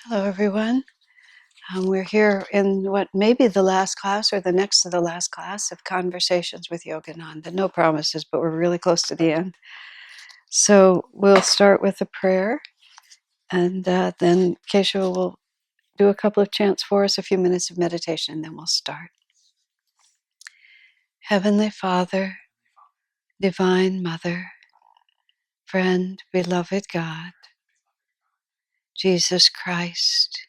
Hello, everyone. We're here in what may be the last class or the next to the last class of Conversations with Yogananda. No promises, but we're really close to the end. So we'll start with a prayer, and then Keshav will do a couple of chants for us, a few minutes of meditation, and then we'll start. Heavenly Father, Divine Mother, Friend, Beloved God, Jesus Christ,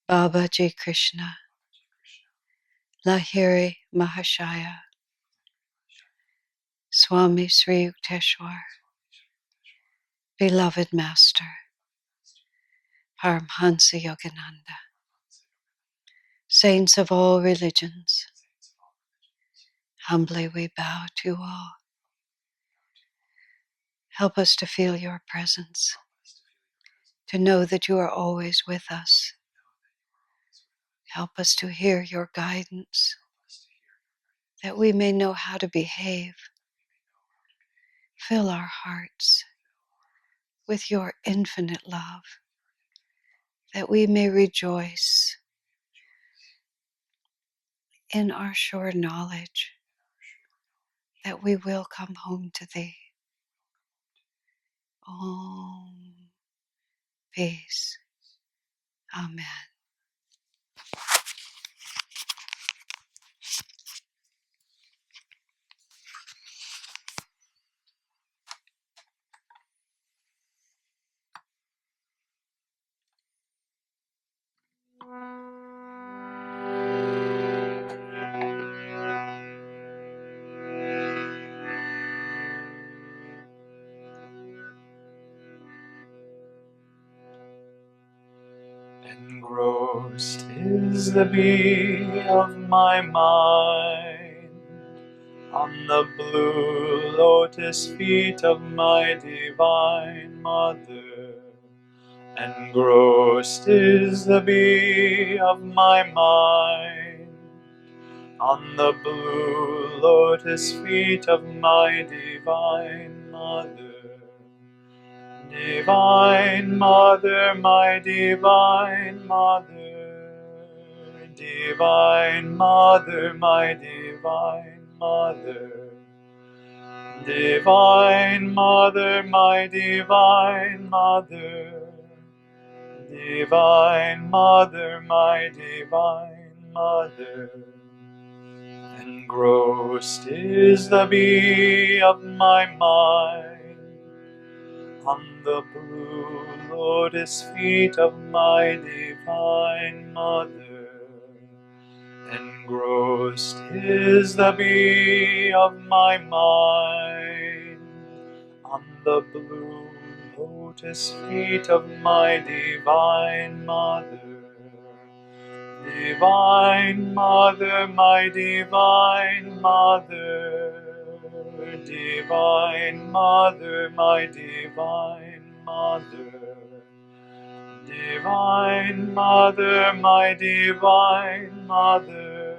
Baba Ji Krishna, Lahiri Mahashaya, Swami Sri Yukteswar, Beloved Master, Paramhansa Yogananda, Saints of all religions, humbly we bow to all. Help us to feel your presence, to know that you are always with us. Help us to hear your guidance, that we may know how to behave. Fill our hearts with your infinite love, that we may rejoice in our sure knowledge that we will come home to thee. Om. Peace. Amen. Engrossed is the bee of my mind on the blue lotus feet of my divine mother. Engrossed is the bee of my mind on the blue lotus feet of my divine mother. Divine Mother, my Divine Mother, Divine Mother, my Divine Mother, Divine Mother, my Divine Mother, Divine Mother, my Divine Mother. Engrossed is the bee of my mind on the blue lotus feet of my divine mother. Engrossed is the bee of my mind on the blue lotus feet of my divine mother. Divine Mother, my Divine Mother, Divine Mother, my Divine Mother, Divine Mother, my Divine Mother,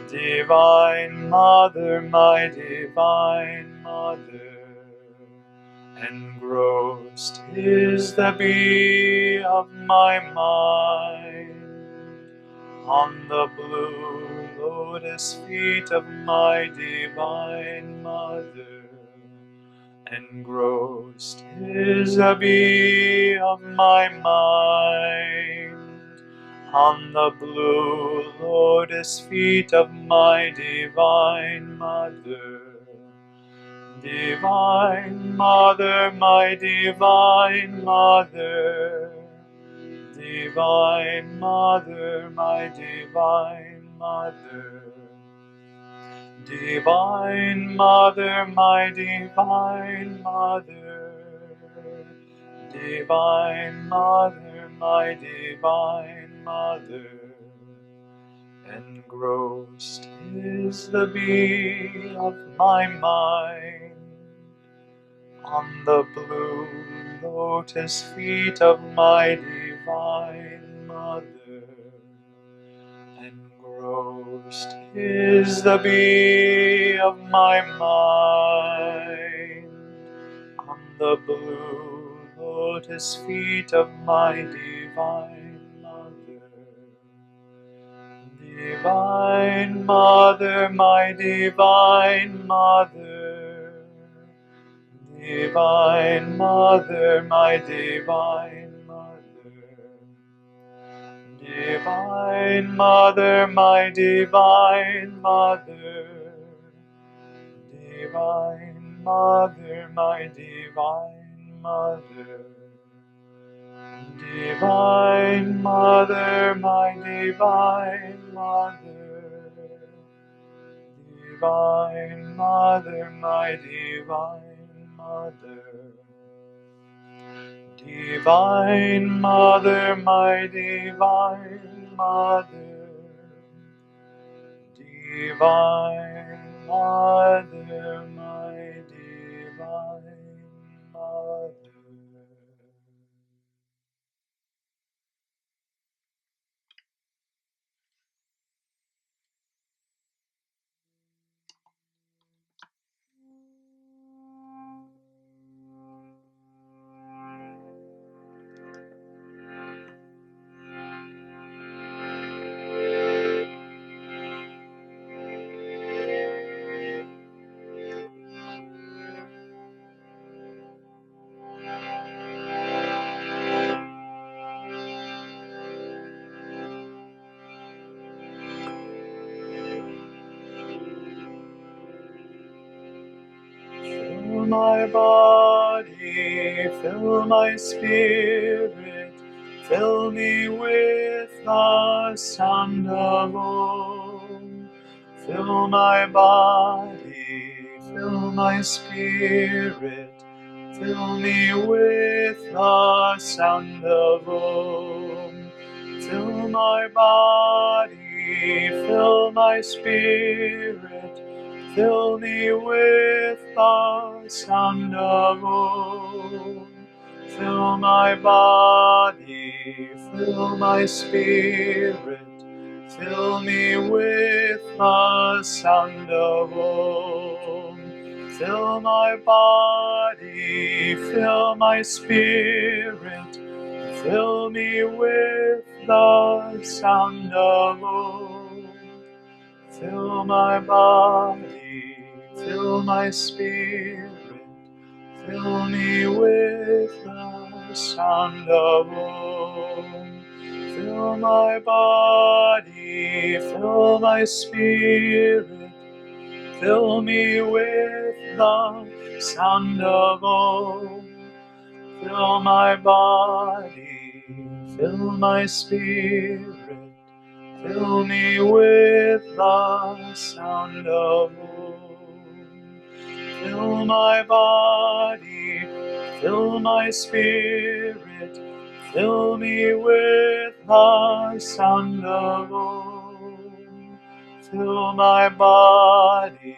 Divine Mother, my Divine Mother. Engrossed is the bee of my mind on the blue lotus feet of my divine mother. Engrossed is the bee of my mind on the blue lotus feet of my divine mother. Divine Mother, my Divine Mother, Divine Mother, my Divine Mother, Divine Mother, my Divine Mother, Divine Mother, my Divine Mother. Engrossed is the bee of my mind on the blue lotus feet of my divine mother. Engrossed is the bee of my mind on the blue lotus feet of my divine mother. Divine Mother, my divine mother. Divine Mother, my divine mother. Divine Mother, my divine mother. Divine Mother, my divine mother. Divine Mother, my divine mother. Divine Mother, my divine mother. Divine Mother, my divine mother. Divine Mother, my divine mother. Fill my body, fill my spirit, fill me with the sound of Om. Fill my body, fill my spirit, fill me with the sound of Om. Fill my body, fill my spirit, fill me with the sound of Om. Fill my body, fill my spirit, fill me with the sound of Om. Fill my body, fill my spirit, fill me with the sound of Om. Fill my body, fill my spirit, fill me with the sound of Om. Fill my body, fill my spirit, fill me with the sound of Om. Fill my body, fill my spirit, fill me with the sound of Om. Fill my body, fill my spirit, fill me with the sound of Om. Fill my body,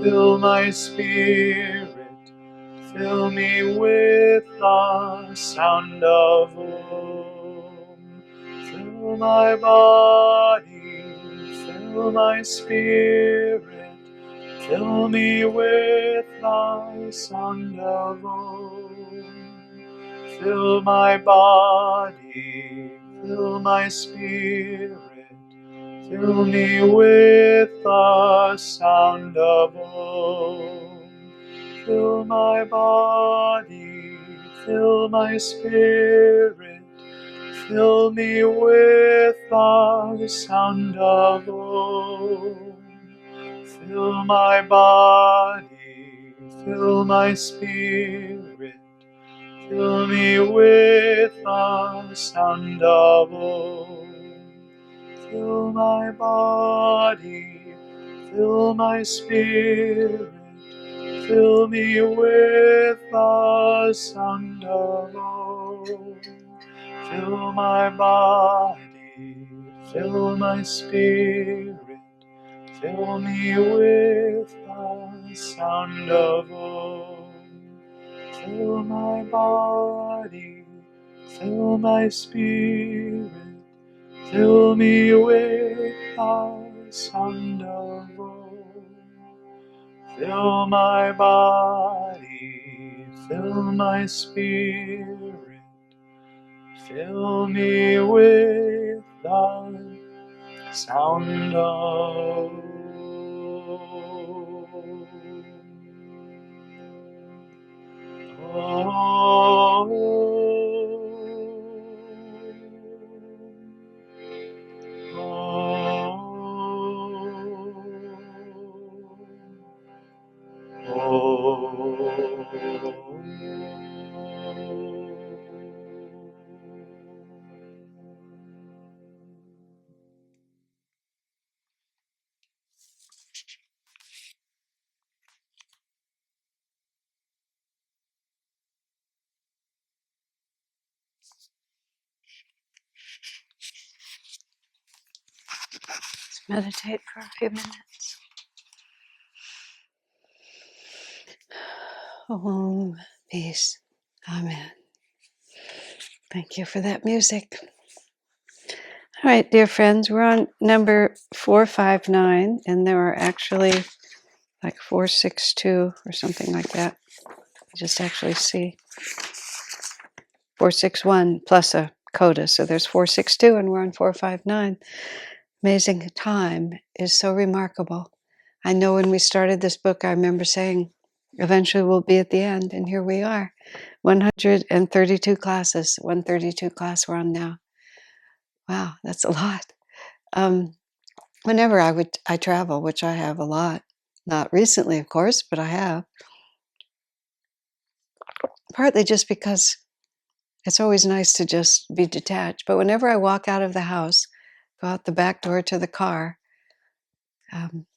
fill my spirit, fill me with the sound of Om. Fill my body, fill my spirit, fill me with the sound of Om. Fill my body, fill my spirit, fill me with the sound of Om. Fill my body, fill my spirit, fill me with the sound of Om. Fill my body, fill my spirit, fill me with the sound of Om. Fill my body, fill my spirit, fill me with the sound of Om. Fill my body, fill my spirit, fill me with the sound of Om. Fill my body, fill my spirit, fill me with the sound of Om. Fill my body, fill my spirit, fill me with thy sound of Meditate for a few minutes. Om, peace. Amen. Thank you for that music. All right, dear friends, we're on number 459, and there are actually like 462 or something like that. I just actually see 461 plus a coda, so there's 462, and we're on 459. Amazing. Time is so remarkable. I know when we started this book, I remember saying, eventually we'll be at the end, and here we are. 132 classes, 132 class we're on now. Wow, that's a lot. Whenever I travel, which I have a lot, not recently, of course, but I have, partly just because it's always nice to just be detached. But whenever I walk out of the house, go out the back door to the car,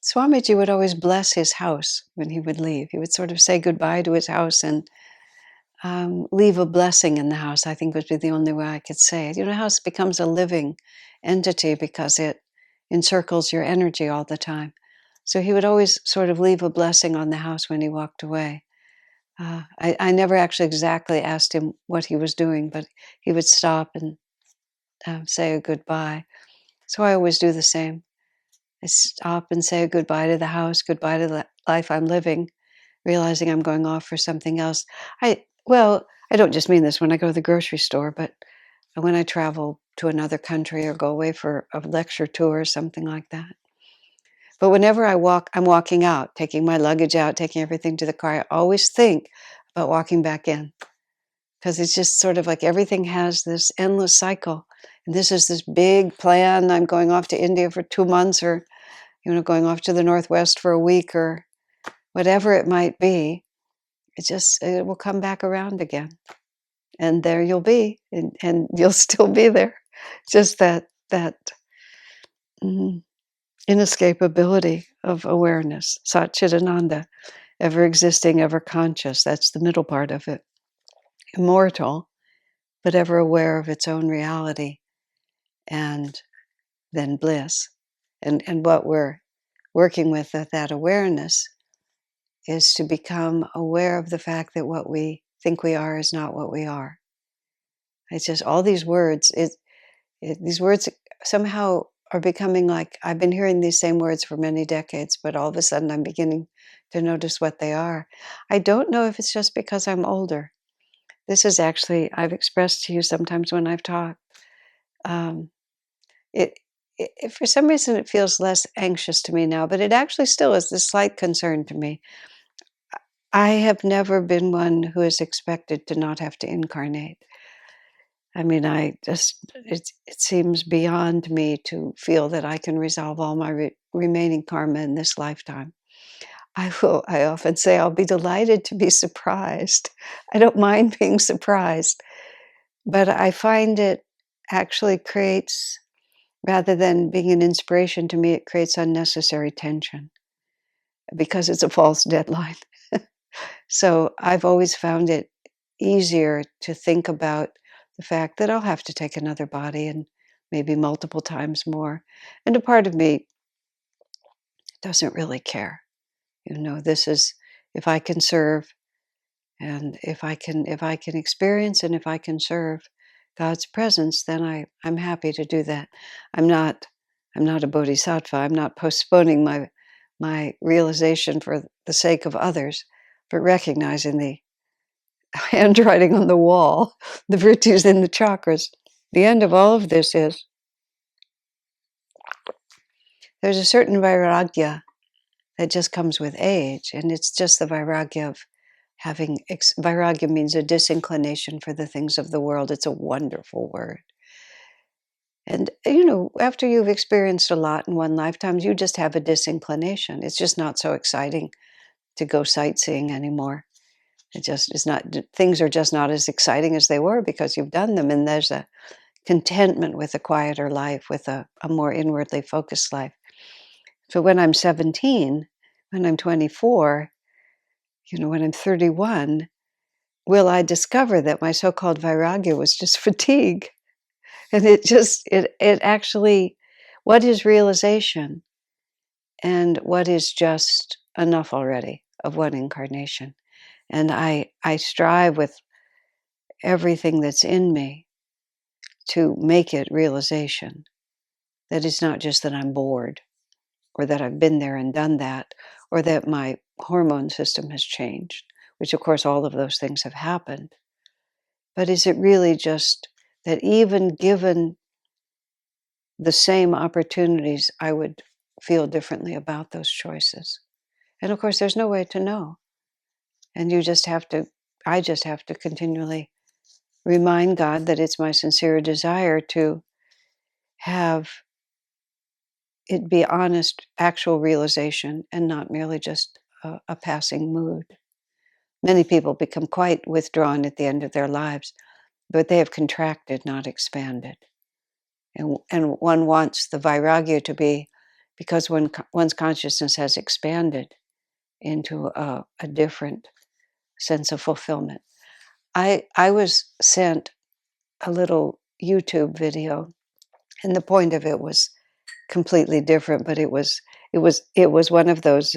Swamiji would always bless his house when he would leave. He would sort of say goodbye to his house and leave a blessing in the house, I think would be the only way I could say it. You know, a house becomes a living entity because it encircles your energy all the time. So he would always sort of leave a blessing on the house when he walked away. I never actually exactly asked him what he was doing, but he would stop and say a goodbye. So I always do the same. I stop and say a goodbye to the house, goodbye to the life I'm living, realizing I'm going off for something else. I don't just mean this when I go to the grocery store, but when I travel to another country or go away for a lecture tour or something like that. But whenever I'm walking out, taking my luggage out, taking everything to the car, I always think about walking back in. Because it's just sort of like everything has this endless cycle. And this is this big plan. I'm going off to India for 2 months, or going off to the Northwest for a week, or whatever it might be. It will come back around again. And there you'll be, and you'll still be there. Just that mm, inescapability of awareness, Satchidananda, ever existing, ever conscious. That's the middle part of it. Immortal, but ever aware of its own reality, and then bliss. And what we're working with that awareness is to become aware of the fact that what we think we are is not what we are. It's just all these words. These words somehow are becoming like, I've been hearing these same words for many decades, but all of a sudden I'm beginning to notice what they are. I don't know if it's just because I'm older. This is actually, I've expressed to you sometimes when I've talked. Um, it, for some reason, it feels less anxious to me now, but it actually still is a slight concern to me. I have never been one who is expected to not have to incarnate. I mean, it seems beyond me to feel that I can resolve all my remaining karma in this lifetime. I often say I'll be delighted to be surprised. I don't mind being surprised, but I find it actually creates, rather than being an inspiration to me, it creates unnecessary tension because it's a false deadline. So I've always found it easier to think about the fact that I'll have to take another body, and maybe multiple times more. And a part of me doesn't really care. This is, if I can serve, and if I can experience, and if I can serve God's presence, then I'm happy to do that. I'm not a bodhisattva. I'm not postponing my realization for the sake of others, but recognizing handwriting on the wall, the virtues in the chakras. The end of all of this is there's a certain vairagya that just comes with age, and it's just the vairagya of having, vairagya means a disinclination for the things of the world. It's a wonderful word. And, after you've experienced a lot in one lifetime, you just have a disinclination. It's just not so exciting to go sightseeing anymore. It just is not, things are just not as exciting as they were because you've done them. And there's a contentment with a quieter life, with a more inwardly focused life. So when I'm 17, when I'm 24, when I'm 31, will I discover that my so-called vairagya was just fatigue? And it actually, what is realization and what is just enough already of one incarnation? And I strive with everything that's in me to make it realization. That it's not just that I'm bored or that I've been there and done that or that my hormone system has changed, which of course all of those things have happened. But is it really just that even given the same opportunities, I would feel differently about those choices? And of course, there's no way to know. And I just have to continually remind God that it's my sincere desire to have it be honest, actual realization and not merely just a passing mood. Many people become quite withdrawn at the end of their lives, but they have contracted, not expanded. And one wants the vairagya to be, because one's consciousness has expanded into a different sense of fulfillment. I was sent a little YouTube video, and the point of it was completely different, but it was one of those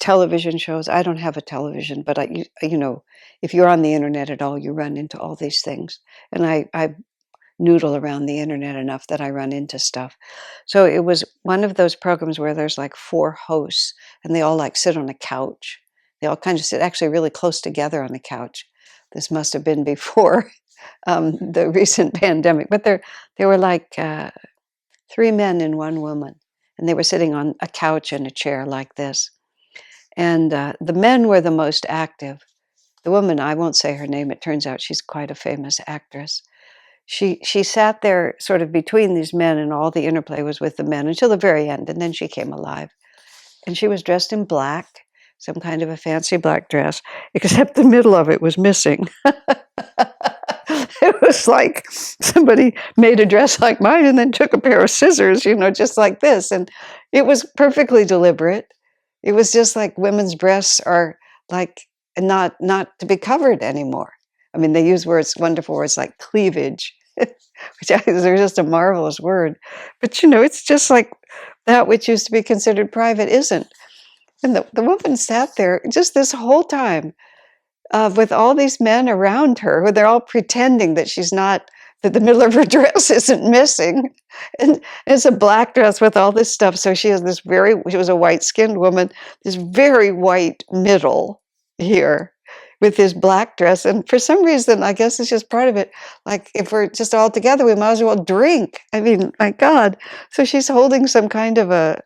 television shows. I don't have a television, but if you're on the internet at all, you run into all these things, and I noodle around the internet enough that I run into stuff. So it was one of those programs where there's like 4 hosts, and they all like sit on a couch. They all kind of sit actually really close together on a couch. This must have been before the recent pandemic, but they were like 3 men and 1 woman, and they were sitting on a couch and a chair like this. And the men were the most active. The woman, I won't say her name. It turns out she's quite a famous actress. She sat there sort of between these men, and all the interplay was with the men until the very end, and then she came alive. And she was dressed in black, some kind of a fancy black dress, except the middle of it was missing. It was like somebody made a dress like mine and then took a pair of scissors, just like this. And it was perfectly deliberate. It was just like women's breasts are like not to be covered anymore. I mean, they use wonderful words like cleavage, which is just a marvelous word. But it's just like that which used to be considered private isn't. And the woman sat there just this whole time with all these men around her, who they're all pretending that that the middle of her dress isn't missing. And it's a black dress with all this stuff. So she was a white-skinned woman, this very white middle here with this black dress. And for some reason, I guess it's just part of it. Like, if we're just all together, we might as well drink. I mean, my God. So she's holding some kind of a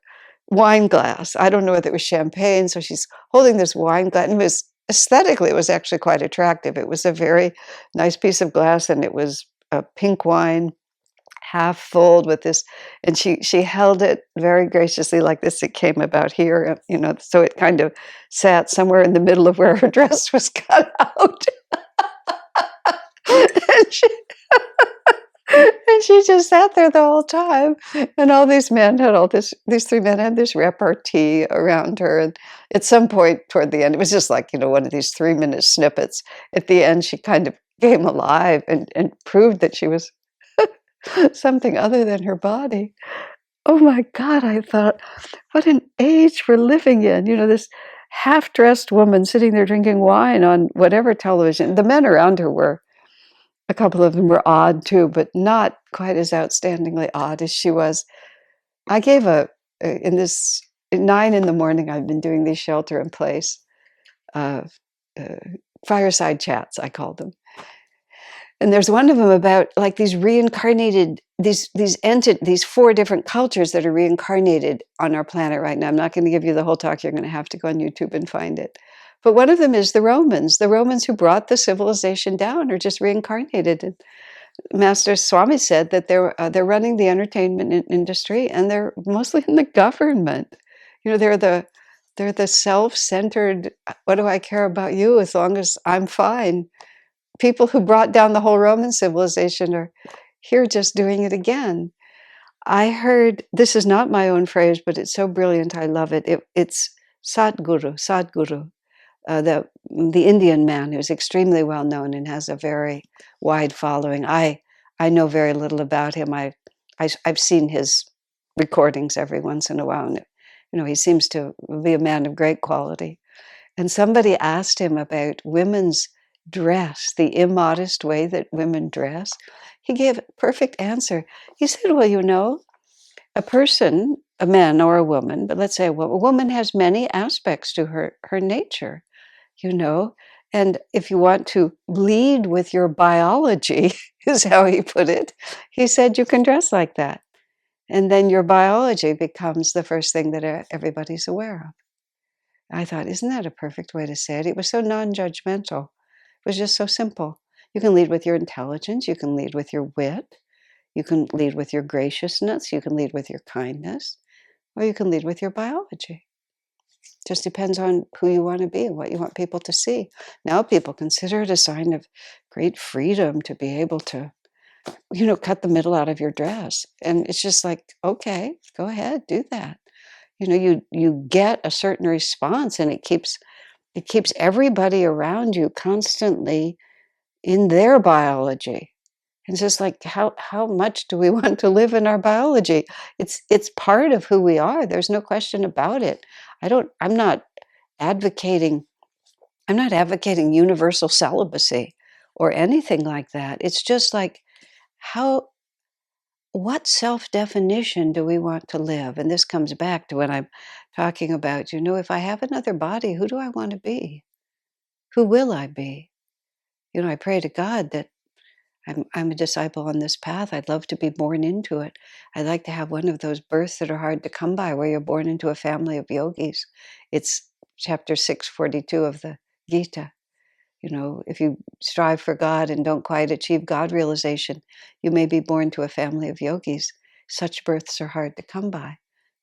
wine glass. I don't know whether it was champagne. So she's holding this wine glass. And aesthetically, it was actually quite attractive. It was a very nice piece of glass, and it was a pink wine, half full with this, and she held it very graciously like this. It came about here, so it kind of sat somewhere in the middle of where her dress was cut out. and she and she just sat there the whole time. And all these men had these 3 men had this repartee around her. And at some point toward the end, it was just like, one of these 3-minute snippets. At the end, she kind of came alive and proved that she was something other than her body. Oh my God, I thought, what an age we're living in. This half-dressed woman sitting there drinking wine on whatever television. The men around her a couple of them were odd too, but not quite as outstandingly odd as she was. I gave at 9 in the morning, I've been doing these shelter in place fireside chats, I call them. And there's one of them about like these reincarnated, these 4 different cultures that are reincarnated on our planet right now. I'm not going to give you the whole talk. You're going to have to go on YouTube and find it. But one of them is the Romans. The Romans who brought the civilization down are just reincarnated. And Master Swami said that they're running the entertainment industry, and they're mostly in the government. You know, they're the self-centered. What do I care about you as long as I'm fine? People who brought down the whole Roman civilization are here just doing it again. I heard, this is not my own phrase, but it's so brilliant, I love it. It's Sadhguru, the Indian man who's extremely well known and has a very wide following. I know very little about him. I've seen his recordings every once in a while. And, you know, he seems to be a man of great quality. And somebody asked him about women's dress, the immodest way that women dress. He gave a perfect answer. He said, well, you know, a person, a man or a woman, but let's say a woman has many aspects to her nature, you know. And if you want to lead with your biology, is how he put it, he said, you can dress like that. And then your biology becomes the first thing that everybody's aware of. I thought, isn't that a perfect way to say it? It was so non-judgmental. It was just so simple. You can lead with your intelligence. You can lead with your wit. You can lead with your graciousness. You can lead with your kindness. Or you can lead with your biology. Just depends on who you want to be and what you want people to see. Now people consider it a sign of great freedom to be able to, you know, cut the middle out of your dress. And it's just like, okay, go ahead, do that. You know, you get a certain response, and it keeps everybody around you constantly in their biology. It's just like, how much do we want to live in our biology? It's part of who we are. There's no question about it. I'm not advocating universal celibacy or anything like that. It's just like, what self-definition do we want to live? And this comes back to when I'm talking about, you know, if I have another body, who do I want to be? Who will I be? You know, I pray to God that I'm a disciple on this path. I'd love to be born into it. I'd like to have one of those births that are hard to come by, where you're born into a family of yogis. It's chapter 642 of the Gita. You know, if you strive for God and don't quite achieve God realization, you may be born to a family of yogis. Such births are hard to come by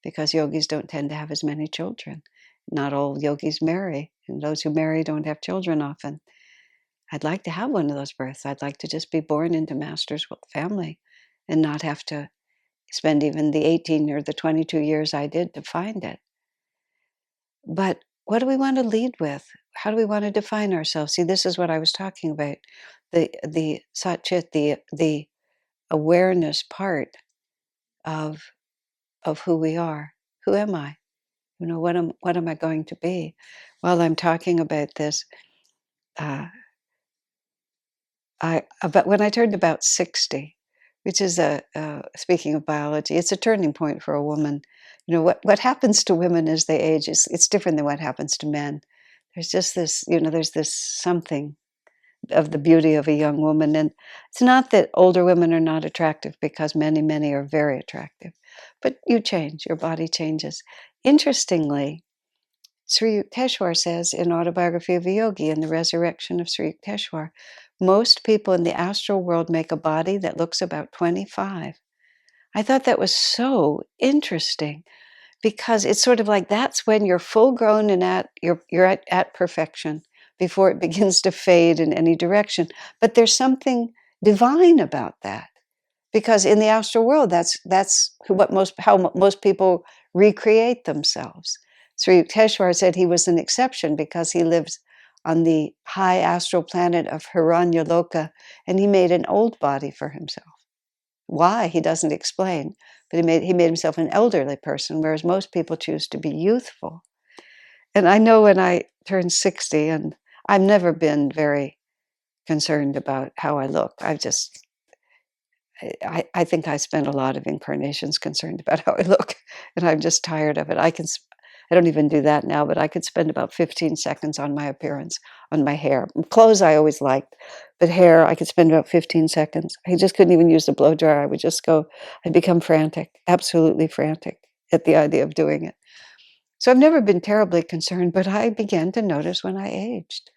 because yogis don't tend to have as many children. Not all yogis marry, and those who marry don't have children often. I'd like to have one of those births. I'd like to just be born into Master's family and not have to spend even the 18 or the 22 years I did to find it. But what do we want to lead with? How do we want to define ourselves? See, this is what I was talking about. The satchit, the awareness part of who we are. Who am I? You know, what am I going to be? While I'm talking about this, but when I turned about 60, which is speaking of biology, it's a turning point for a woman. You know, what happens to women as they age is it's different than what happens to men. There's just this, you know, there's this something of the beauty of a young woman. And it's not that older women are not attractive, because many are very attractive. But you change, your body changes. Interestingly, Sri Yukteswar says in Autobiography of a Yogi, in the Resurrection of Sri Yukteswar, most people in the astral world make a body that looks about 25. I thought that was so interesting, because it's sort of like that's when you're full grown and you're at perfection before it begins to fade in any direction. But there's something divine about that, because in the astral world, that's how most people recreate themselves. Sri Yukteswar said he was an exception because he lives on the high astral planet of Hiranyaloka, and he made an old body for himself. Why, he doesn't explain, but he made himself an elderly person, whereas most people choose to be youthful. And I know when I turned 60, and I've never been very concerned about how I look. I think I spent a lot of incarnations concerned about how I look, and I'm just tired of it. I don't even do that now, but I could spend about 15 seconds on my appearance, on my hair. Clothes I always liked, but hair, I could spend about 15 seconds. I just couldn't even use the blow dryer. I would just go, I'd become frantic, absolutely frantic at the idea of doing it. So I've never been terribly concerned, but I began to notice when I aged.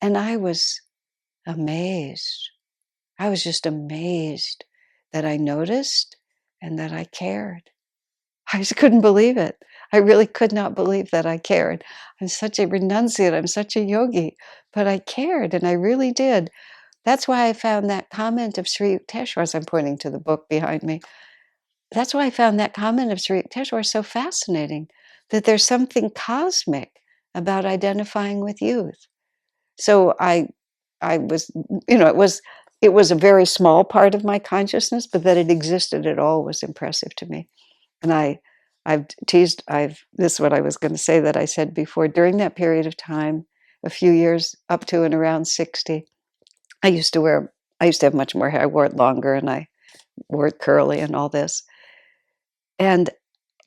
And I was amazed. I was just amazed that I noticed and that I cared. I just couldn't believe it. I really could not believe that I cared. I'm such a renunciate, I'm such a yogi, but I cared and I really did. That's why I found that comment of Sri Yukteswar's, I'm pointing to the book behind me. That's why I found that comment of Sri Yukteswar so fascinating, that there's something cosmic about identifying with youth. So I was, it was a very small part of my consciousness, but that it existed at all was impressive to me. And this is what I was going to say that I said before. During that period of time, a few years up to and around 60, I used to have much more hair. I wore it longer and I wore it curly and all this. And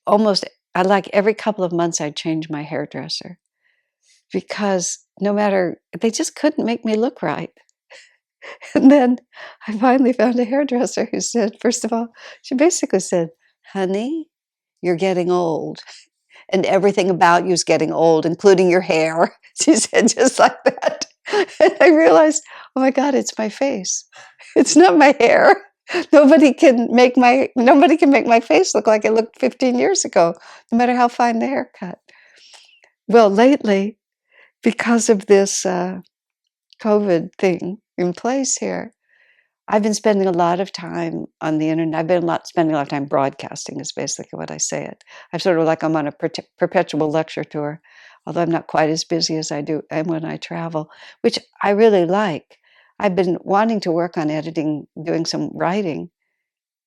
almost, I like every couple of months I'd change my hairdresser because no matter, they just couldn't make me look right. And then I finally found a hairdresser who said, first of all, she basically said, honey, you're getting old. And everything about you is getting old, including your hair. She said just like that. And I realized, oh my God, it's my face. It's not my hair. Nobody can make my face look like it looked 15 years ago, no matter how fine the haircut. Well, lately, because of this COVID thing in place here, I've been spending a lot of time on the internet. Spending a lot of time broadcasting is basically what I say it. I'm on a perpetual lecture tour, although I'm not quite as busy as I am when I travel, which I really like. I've been wanting to work on editing, doing some writing,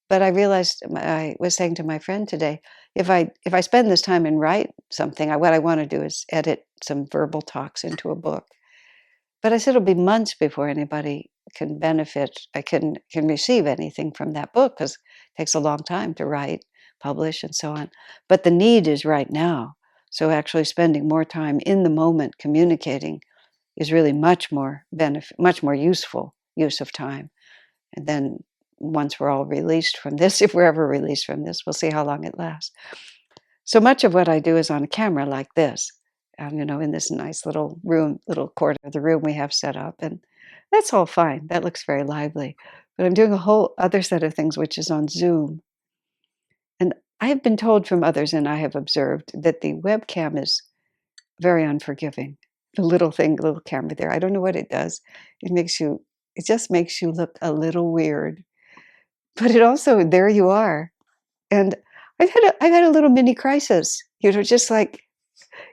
but I realized, I was saying to my friend today, if I spend this time and write something, what I want to do is edit some verbal talks into a book. But I said it'll be months before anybody can benefit, I can receive anything from that book because it takes a long time to write, publish, and so on. But the need is right now. So actually spending more time in the moment communicating is really much more useful use of time. And then once we're all released from this, if we're ever released from this, we'll see how long it lasts. So much of what I do is on a camera like this, in this nice little room, little corner of the room we have set up. And that's all fine. That looks very lively. But I'm doing a whole other set of things, which is on Zoom. And I have been told from others, and I have observed, that the webcam is very unforgiving. The little camera there. I don't know what it does. It just makes you look a little weird. But it also, there you are. And I've had a little mini crisis, just like,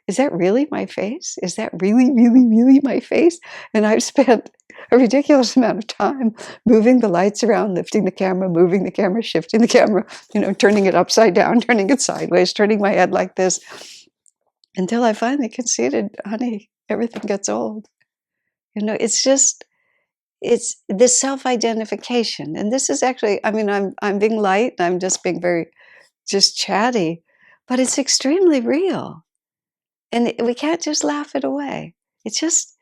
is that really my face? Is that really, really, really my face? And I've spent a ridiculous amount of time moving the lights around, lifting the camera, moving the camera, shifting the camera, turning it upside down, turning it sideways, turning my head like this, until I finally conceded, honey, everything gets old. It's this self-identification. And this is actually, I'm being light, I'm just being very just chatty, but it's extremely real. And we can't just laugh it away. It's just,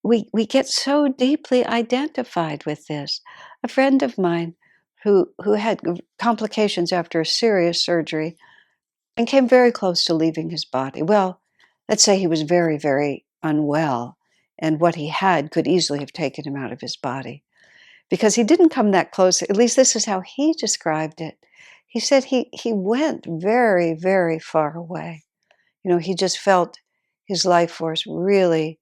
we get so deeply identified with this. A friend of mine who had complications after a serious surgery and came very close to leaving his body. Well, let's say he was very, very unwell, and what he had could easily have taken him out of his body. Because he didn't come that close, at least this is how he described it. He said he went very, very far away. He just felt his life force really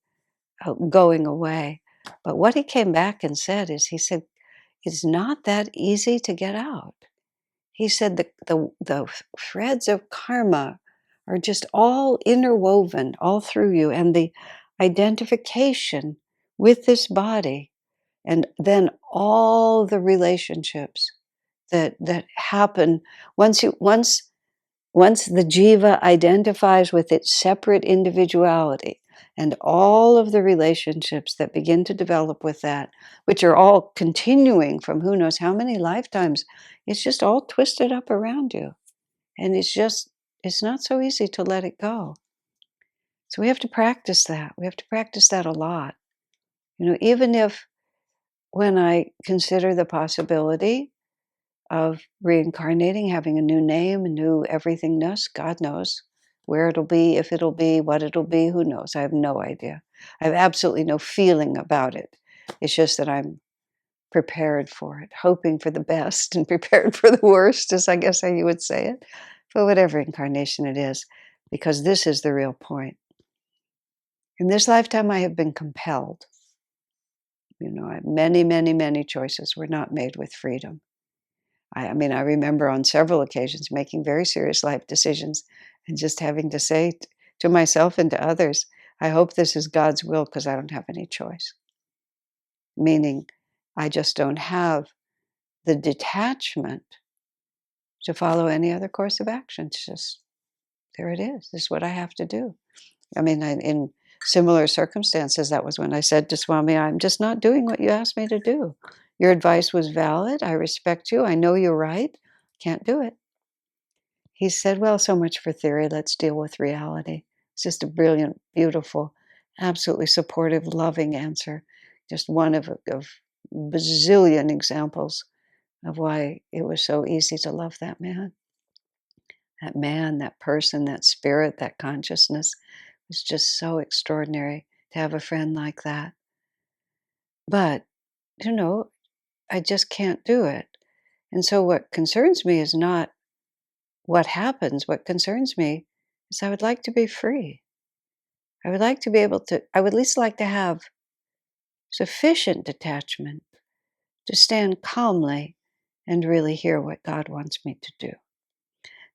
going away. But what he came back and said is, he said, it's not that easy to get out. He said the threads of karma are just all interwoven all through you, and the identification with this body, and then all the relationships that happen once the jiva identifies with its separate individuality, and all of the relationships that begin to develop with that, which are all continuing from who knows how many lifetimes, it's just all twisted up around you. And it's just it's not so easy to let it go. So we have to practice that. We have to practice that a lot. Even if when I consider the possibility of reincarnating, having a new name, a new everythingness, God knows where it'll be, if it'll be, what it'll be, who knows? I have no idea. I have absolutely no feeling about it. It's just that I'm prepared for it, hoping for the best and prepared for the worst, as I guess how you would say it, for whatever incarnation it is, because this is the real point. In this lifetime, I have been compelled. Many, many, many choices were not made with freedom. I mean, I remember on several occasions making very serious life decisions and just having to say to myself and to others, I hope this is God's will because I don't have any choice. Meaning, I just don't have the detachment to follow any other course of action. It's just, there it is. This is what I have to do. I mean, in similar circumstances, that was when I said to Swami, I'm just not doing what you asked me to do. Your advice was valid. I respect you. I know you're right. Can't do it. He said, well, so much for theory. Let's deal with reality. It's just a brilliant, beautiful, absolutely supportive, loving answer. Just one of bazillion examples of why it was so easy to love that man. That man, that person, that spirit, that consciousness. It was just so extraordinary to have a friend like that. But, I just can't do it. And so what concerns me is not what happens. What concerns me is I would like to be free. I would like to be able to, I would at least like to have sufficient detachment to stand calmly and really hear what God wants me to do.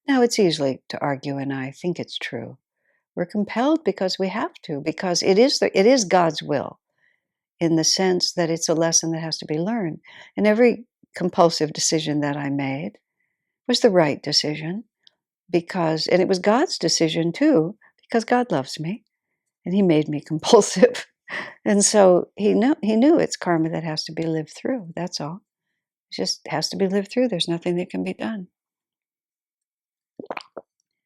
Now, it's easy to argue, and I think it's true. We're compelled because we have to, because it is God's will, in the sense that it's a lesson that has to be learned. And every compulsive decision that I made was the right decision, and it was God's decision too, because God loves me and He made me compulsive. And so he knew it's karma that has to be lived through. That's all. It just has to be lived through. There's nothing that can be done.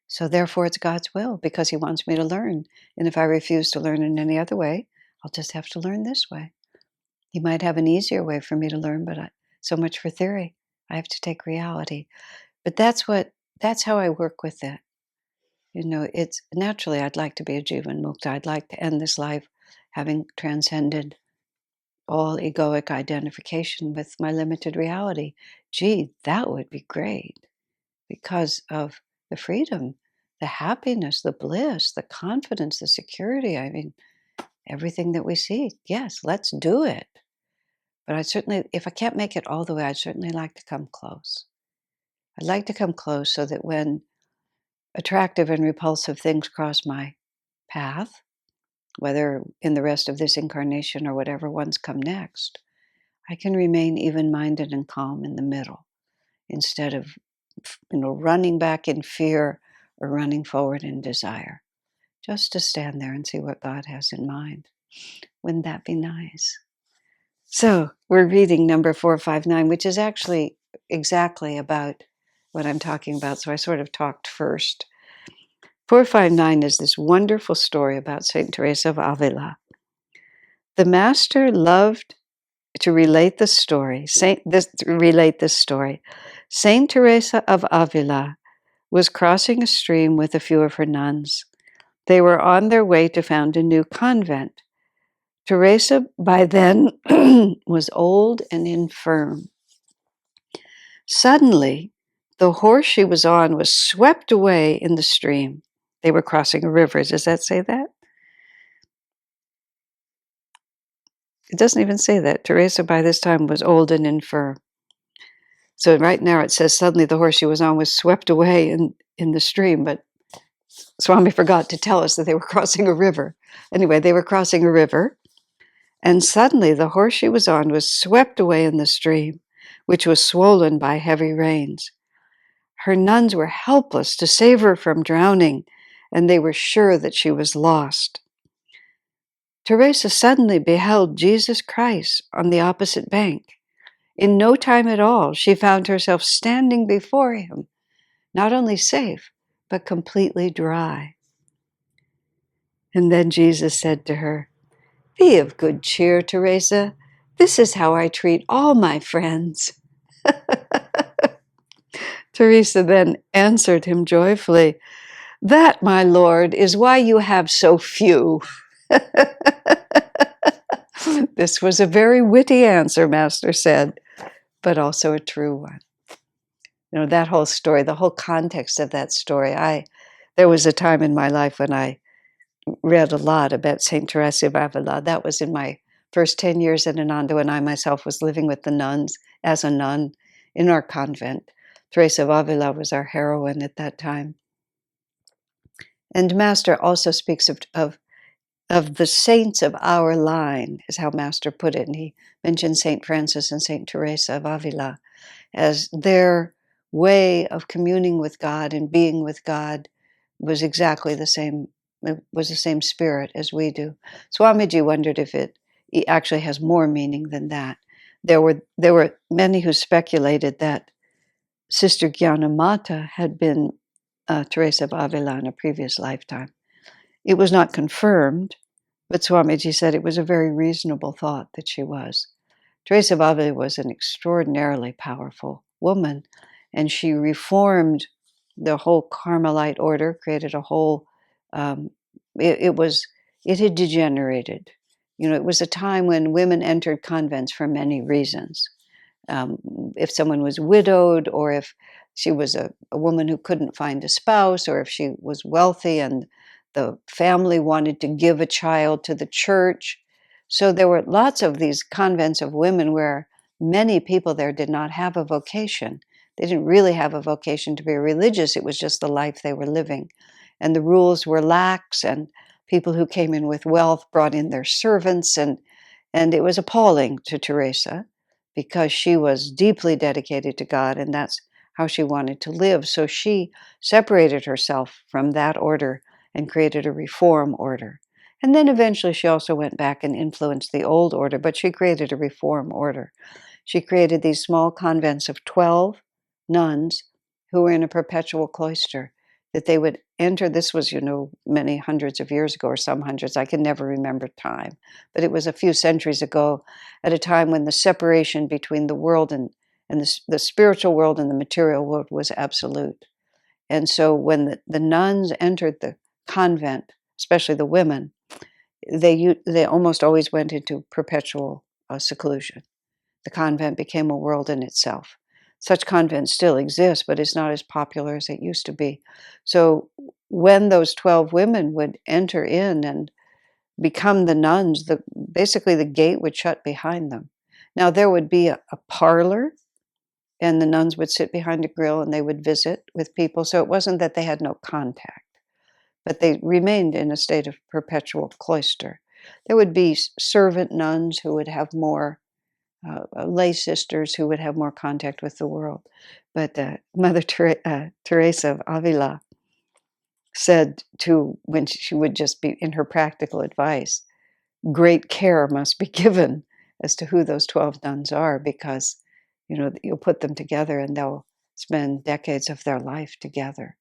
So therefore, it's God's will because He wants me to learn. And if I refuse to learn in any other way, I'll just have to learn this way. He might have an easier way for me to learn, but so much for theory. I have to take reality. But that's how I work with it. It's naturally I'd like to be a Jivan Mukta. I'd like to end this life having transcended all egoic identification with my limited reality. Gee, that would be great because of the freedom, the happiness, the bliss, the confidence, the security. I mean, everything that we see. Yes, let's do it. But I'd certainly, if I can't make it all the way, I'd certainly like to come close. I'd like to come close so that when attractive and repulsive things cross my path, whether in the rest of this incarnation or whatever ones come next, I can remain even-minded and calm in the middle instead of, running back in fear or running forward in desire. Just to stand there and see what God has in mind. Wouldn't that be nice? So we're reading number 459, which is actually exactly about what I'm talking about. So I sort of talked first. 459 is this wonderful story about Saint Teresa of Avila. The master loved to relate this story. Saint Teresa of Avila was crossing a stream with a few of her nuns. They were on their way to found a new convent. Teresa, by then, was old and infirm. Suddenly, the horse she was on was swept away in the stream. They were crossing a river. Does that say that? It doesn't even say that. Teresa, by this time, was old and infirm. So right now it says suddenly the horse she was on was swept away in the stream, but Swami forgot to tell us that they were crossing a river. Anyway, they were crossing a river, and suddenly the horse she was on was swept away in the stream, which was swollen by heavy rains. Her nuns were helpless to save her from drowning, and they were sure that she was lost. Teresa suddenly beheld Jesus Christ on the opposite bank. In no time at all, she found herself standing before him, not only safe, but completely dry. And then Jesus said to her, "Be of good cheer, Teresa. This is how I treat all my friends." Teresa then answered him joyfully, "That, my lord, is why you have so few." This was a very witty answer, Master said, but also a true one. You know, that whole story, the whole context of that story, there was a time in my life when I read a lot about Saint Teresa of Avila. That was in my first 10 years at Ananda when I myself was living with the nuns as a nun in our convent. Teresa of Avila was our heroine at that time. And Master also speaks of the saints of our line, is how Master put it. And he mentioned Saint Francis and Saint Teresa of Avila as their way of communing with God and being with God was exactly the same. It was the same spirit as we do. Swamiji wondered if it actually has more meaning than that. There were many who speculated that Sister Gyanamata had been Teresa of Avila in a previous lifetime. It was not confirmed, but Swamiji said it was a very reasonable thought that she was. Teresa of Avila was an extraordinarily powerful woman, and she reformed the whole Carmelite order, created a whole. Um, it had degenerated. You know, it was a time when women entered convents for many reasons. um, if someone was widowed, or if she was a woman who couldn't find a spouse, or if she was wealthy and the family wanted to give a child to the church. So there were lots of these convents of women where many people there did not have a vocation. They didn't really have a vocation to be religious. It was just the life they were living. And the rules were lax, and people who came in with wealth brought in their servants, and it was appalling to Teresa because she was deeply dedicated to God, and that's how she wanted to live. So she separated herself from that order and created a reform order. And then eventually she also went back and influenced the old order, but she created a reform order. She created these small convents of 12 nuns who were in a perpetual cloister, that they would enter. This was, many hundreds of years ago, or some hundreds. I can never remember time, but it was a few centuries ago, at a time when the separation between the world and the spiritual world and the material world was absolute. And so when the nuns entered the convent, especially the women, they almost always went into perpetual seclusion. The convent became a world in itself. Such convents still exist, but it's not as popular as it used to be. So when those 12 women would enter in and become the nuns, basically the gate would shut behind them. Now there would be a parlor, and the nuns would sit behind a grill and they would visit with people. So it wasn't that they had no contact, but they remained in a state of perpetual cloister. There would be servant nuns who would have more lay sisters who would have more contact with the world. But Mother Teresa of Avila said when she would just be in her practical advice, great care must be given as to who those 12 nuns are, because you'll put them together and they'll spend decades of their life together.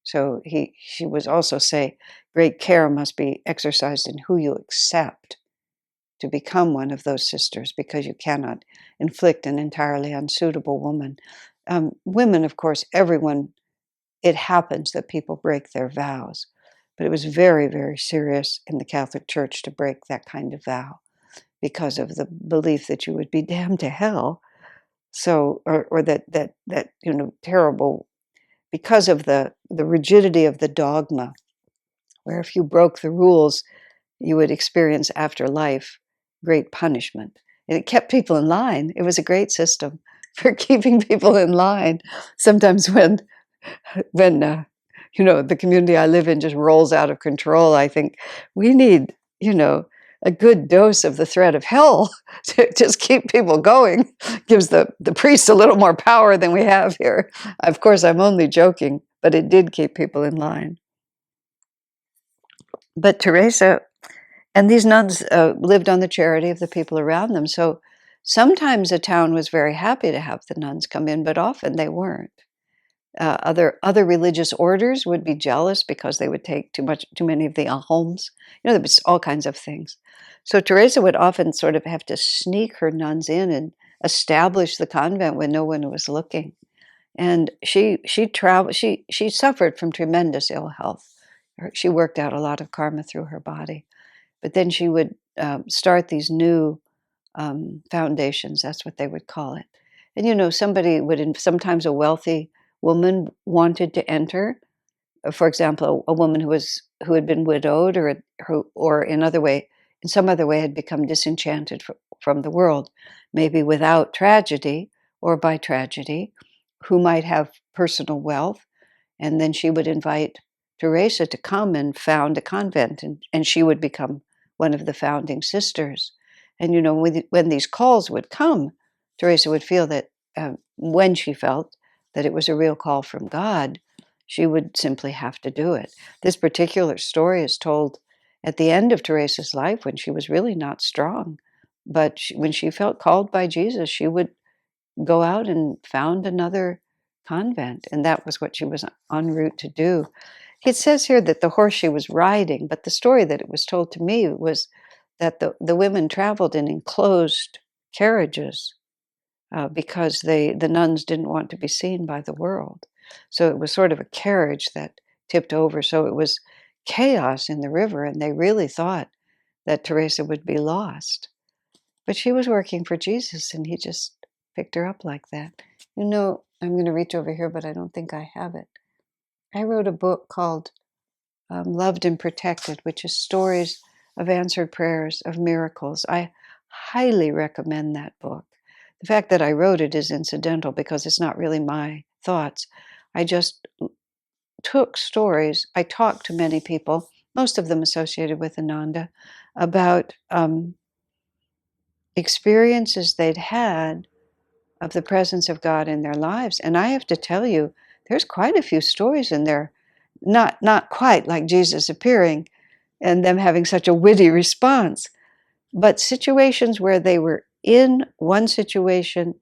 So she was also say, great care must be exercised in who you accept to become one of those sisters, because you cannot inflict an entirely unsuitable woman. Women, of course, everyone, it happens that people break their vows, but it was very, very serious in the Catholic Church to break that kind of vow because of the belief that you would be damned to hell. So, or that terrible, because of the rigidity of the dogma, where if you broke the rules, you would experience after life great punishment. And it kept people in line. It was a great system for keeping people in line. Sometimes when the community I live in just rolls out of control, I think we need a good dose of the threat of hell to just keep people going. Gives the priest a little more power than we have here. Of course, I'm only joking, but it did keep people in line. But Teresa and these nuns lived on the charity of the people around them. So sometimes a town was very happy to have the nuns come in, but often they weren't. Other religious orders would be jealous because they would take too many of the alms. There was all kinds of things. So Teresa would often sort of have to sneak her nuns in and establish the convent when no one was looking. And she traveled. She suffered from tremendous ill health. She worked out a lot of karma through her body, but then she would start these new foundations. That's what they would call it. And somebody would, sometimes a wealthy woman wanted to enter. For example, a woman who had been widowed, or in some other way had become disenchanted from the world, maybe without tragedy or by tragedy, who might have personal wealth, and then she would invite Teresa to come and found a convent, and she would become one of the founding sisters. And when these calls would come, Teresa would feel that when she felt that it was a real call from God, she would simply have to do it. This particular story is told at the end of Teresa's life when she was really not strong. But when she felt called by Jesus, she would go out and found another convent. And that was what she was en route to do. It says here that the horse she was riding, but the story that it was told to me was that the women traveled in enclosed carriages because the nuns didn't want to be seen by the world. So it was sort of a carriage that tipped over. So it was chaos in the river, and they really thought that Teresa would be lost. But she was working for Jesus, and he just picked her up like that. I'm going to reach over here, but I don't think I have it. I wrote a book called Loved and Protected, which is stories of answered prayers, of miracles. I highly recommend that book. The fact that I wrote it is incidental because it's not really my thoughts. I just took stories. I talked to many people, most of them associated with Ananda, about experiences they'd had of the presence of God in their lives. And I have to tell you, there's quite a few stories in there, not quite like Jesus appearing and them having such a witty response, but situations where they were in one situation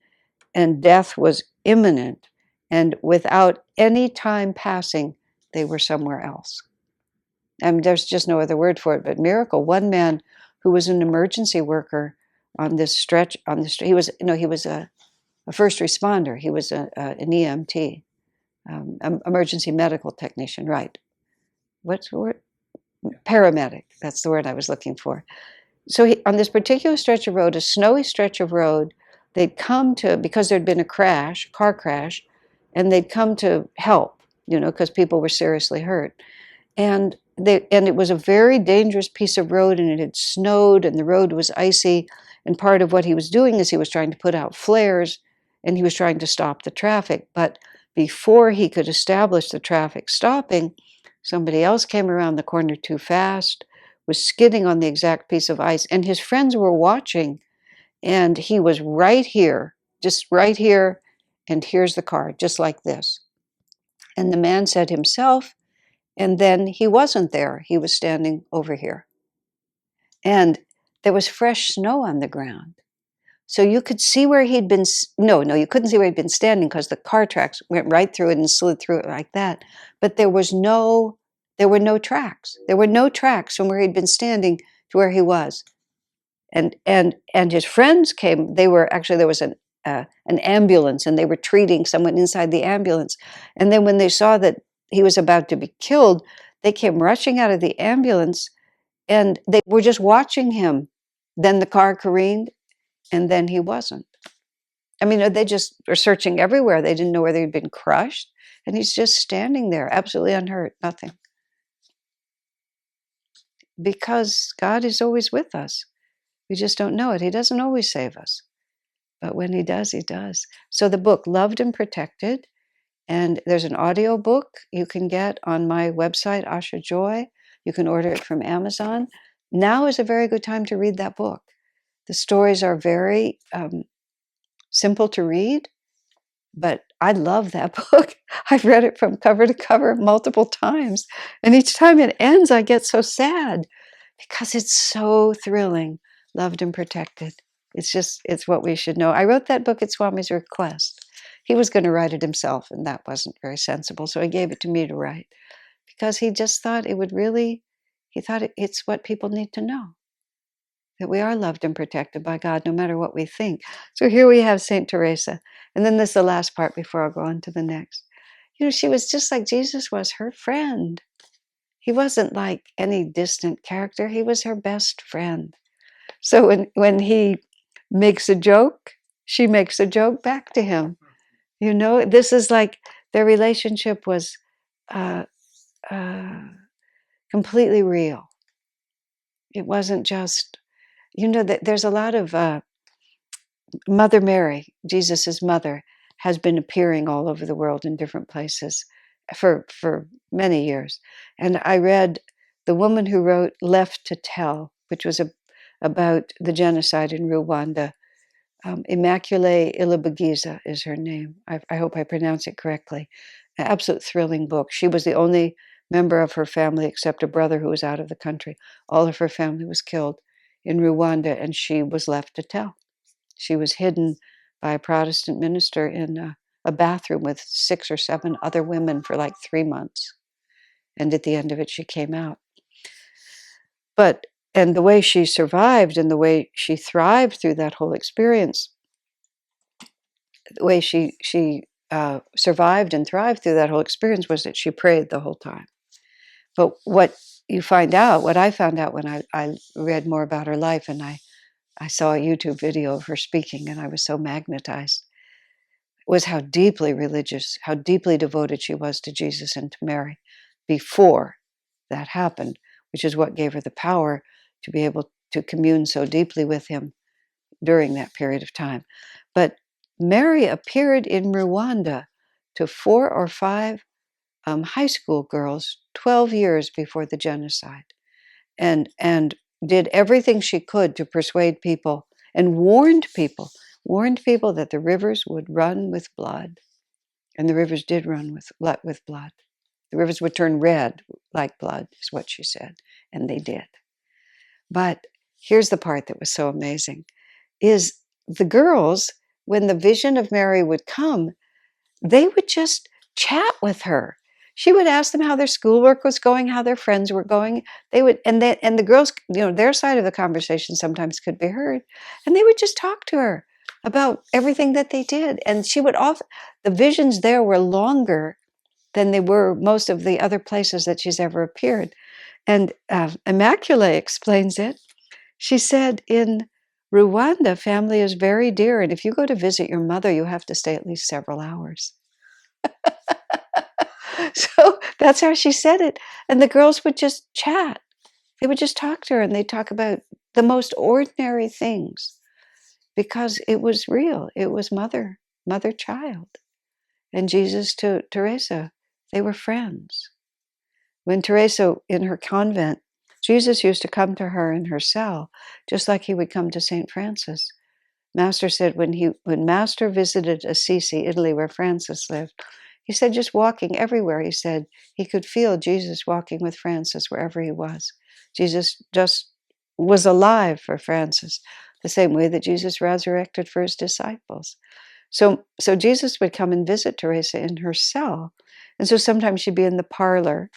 and death was imminent, and without any time passing, they were somewhere else. And there's just no other word for it but miracle. One man who was an emergency worker on this stretch, he was a first responder. He was an EMT, emergency medical technician, right? What's the word? Paramedic. That's the word I was looking for. So on this particular stretch of road, a snowy stretch of road, they'd come to, because there'd been a car crash, and they'd come to help, because people were seriously hurt. And it was a very dangerous piece of road, and it had snowed, and the road was icy. And part of what he was doing is he was trying to put out flares, and he was trying to stop the traffic. But before he could establish the traffic stopping, somebody else came around the corner too fast, was skidding on the exact piece of ice, and his friends were watching, and he was right here, just right here, and here's the car, just like this. And the man said himself, and then he wasn't there. He was standing over here. And there was fresh snow on the ground. So you could see where he'd been. No, you couldn't see where he'd been standing because the car tracks went right through it and slid through it like that. But there were no tracks. There were no tracks from where he'd been standing to where he was. And his friends came. There was an ambulance, and they were treating someone inside the ambulance. And then when they saw that he was about to be killed, they came rushing out of the ambulance, and they were just watching him. Then the car careened, and then he wasn't. I mean, they just were searching everywhere. They didn't know whether he'd been crushed, and he's just standing there, absolutely unhurt, nothing. Because God is always with us. We just don't know it. He doesn't always save us. But when he does, he does. So the book, Loved and Protected, and there's an audio book you can get on my website, Asha Joy. You can order it from Amazon. Now is a very good time to read that book. The stories are very simple to read, but I love that book. I've read it from cover to cover multiple times. And each time it ends, I get so sad because it's so thrilling. Loved and Protected. It's what we should know. I wrote that book at Swami's request. He was going to write it himself, and that wasn't very sensible, so he gave it to me to write, because he just thought it would really, he thought it's what people need to know, that we are loved and protected by God no matter what we think. So here we have Saint Teresa. And then this is the last part before I'll go on to the next. She was just like Jesus was her friend. He wasn't like any distant character. He was her best friend. So when he makes a joke, she makes a joke back to him. This is like their relationship was uh, uh, completely real. It wasn't just, that there's a lot of Mother Mary, Jesus's mother, has been appearing all over the world in different places for many years. And I read the woman who wrote Left to Tell, which was about the genocide in Rwanda. Immaculée Ilibagiza is her name. I hope I pronounce it correctly. An absolute thrilling book. She was the only member of her family, except a brother who was out of the country. All of her family was killed in Rwanda, and she was left to tell. She was hidden by a Protestant minister in a bathroom with 6 or 7 other women for like 3 months. And at the end of it, she came out. And the way she survived and the way she thrived through that whole experience, the way she survived and thrived through that whole experience was that she prayed the whole time. But what I found out when I read more about her life, and I saw a YouTube video of her speaking, and I was so magnetized, was how deeply religious, how deeply devoted she was to Jesus and to Mary before that happened, which is what gave her the power to be able to commune so deeply with him during that period of time. But Mary appeared in Rwanda to 4 or 5 high school girls 12 years before the genocide, and did everything she could to persuade people and warned people that the rivers would run with blood. And the rivers did run with blood. The rivers would turn red like blood, is what she said, and they did. But here's the part that was so amazing, is the girls, when the vision of Mary would come, they would just chat with her. She would ask them how their schoolwork was going, how their friends were going. They would, and the girls, their side of the conversation sometimes could be heard, and they would just talk to her about everything that they did. And she would often, the visions there were longer than they were most of the other places that she's ever appeared. And Immaculée explains it. She said, in Rwanda, family is very dear, and if you go to visit your mother, you have to stay at least several hours. So that's how she said it. And the girls would just chat. They would just talk to her, and they'd talk about the most ordinary things, because it was real. It was mother-child. And Jesus to Teresa, they were friends. When Teresa, in her convent, Jesus used to come to her in her cell, just like he would come to St. Francis. Master said when Master visited Assisi, Italy, where Francis lived, he said just walking everywhere, he said he could feel Jesus walking with Francis wherever he was. Jesus just was alive for Francis, the same way that Jesus resurrected for his disciples. So Jesus would come and visit Teresa in her cell. And so sometimes she'd be in the parlor,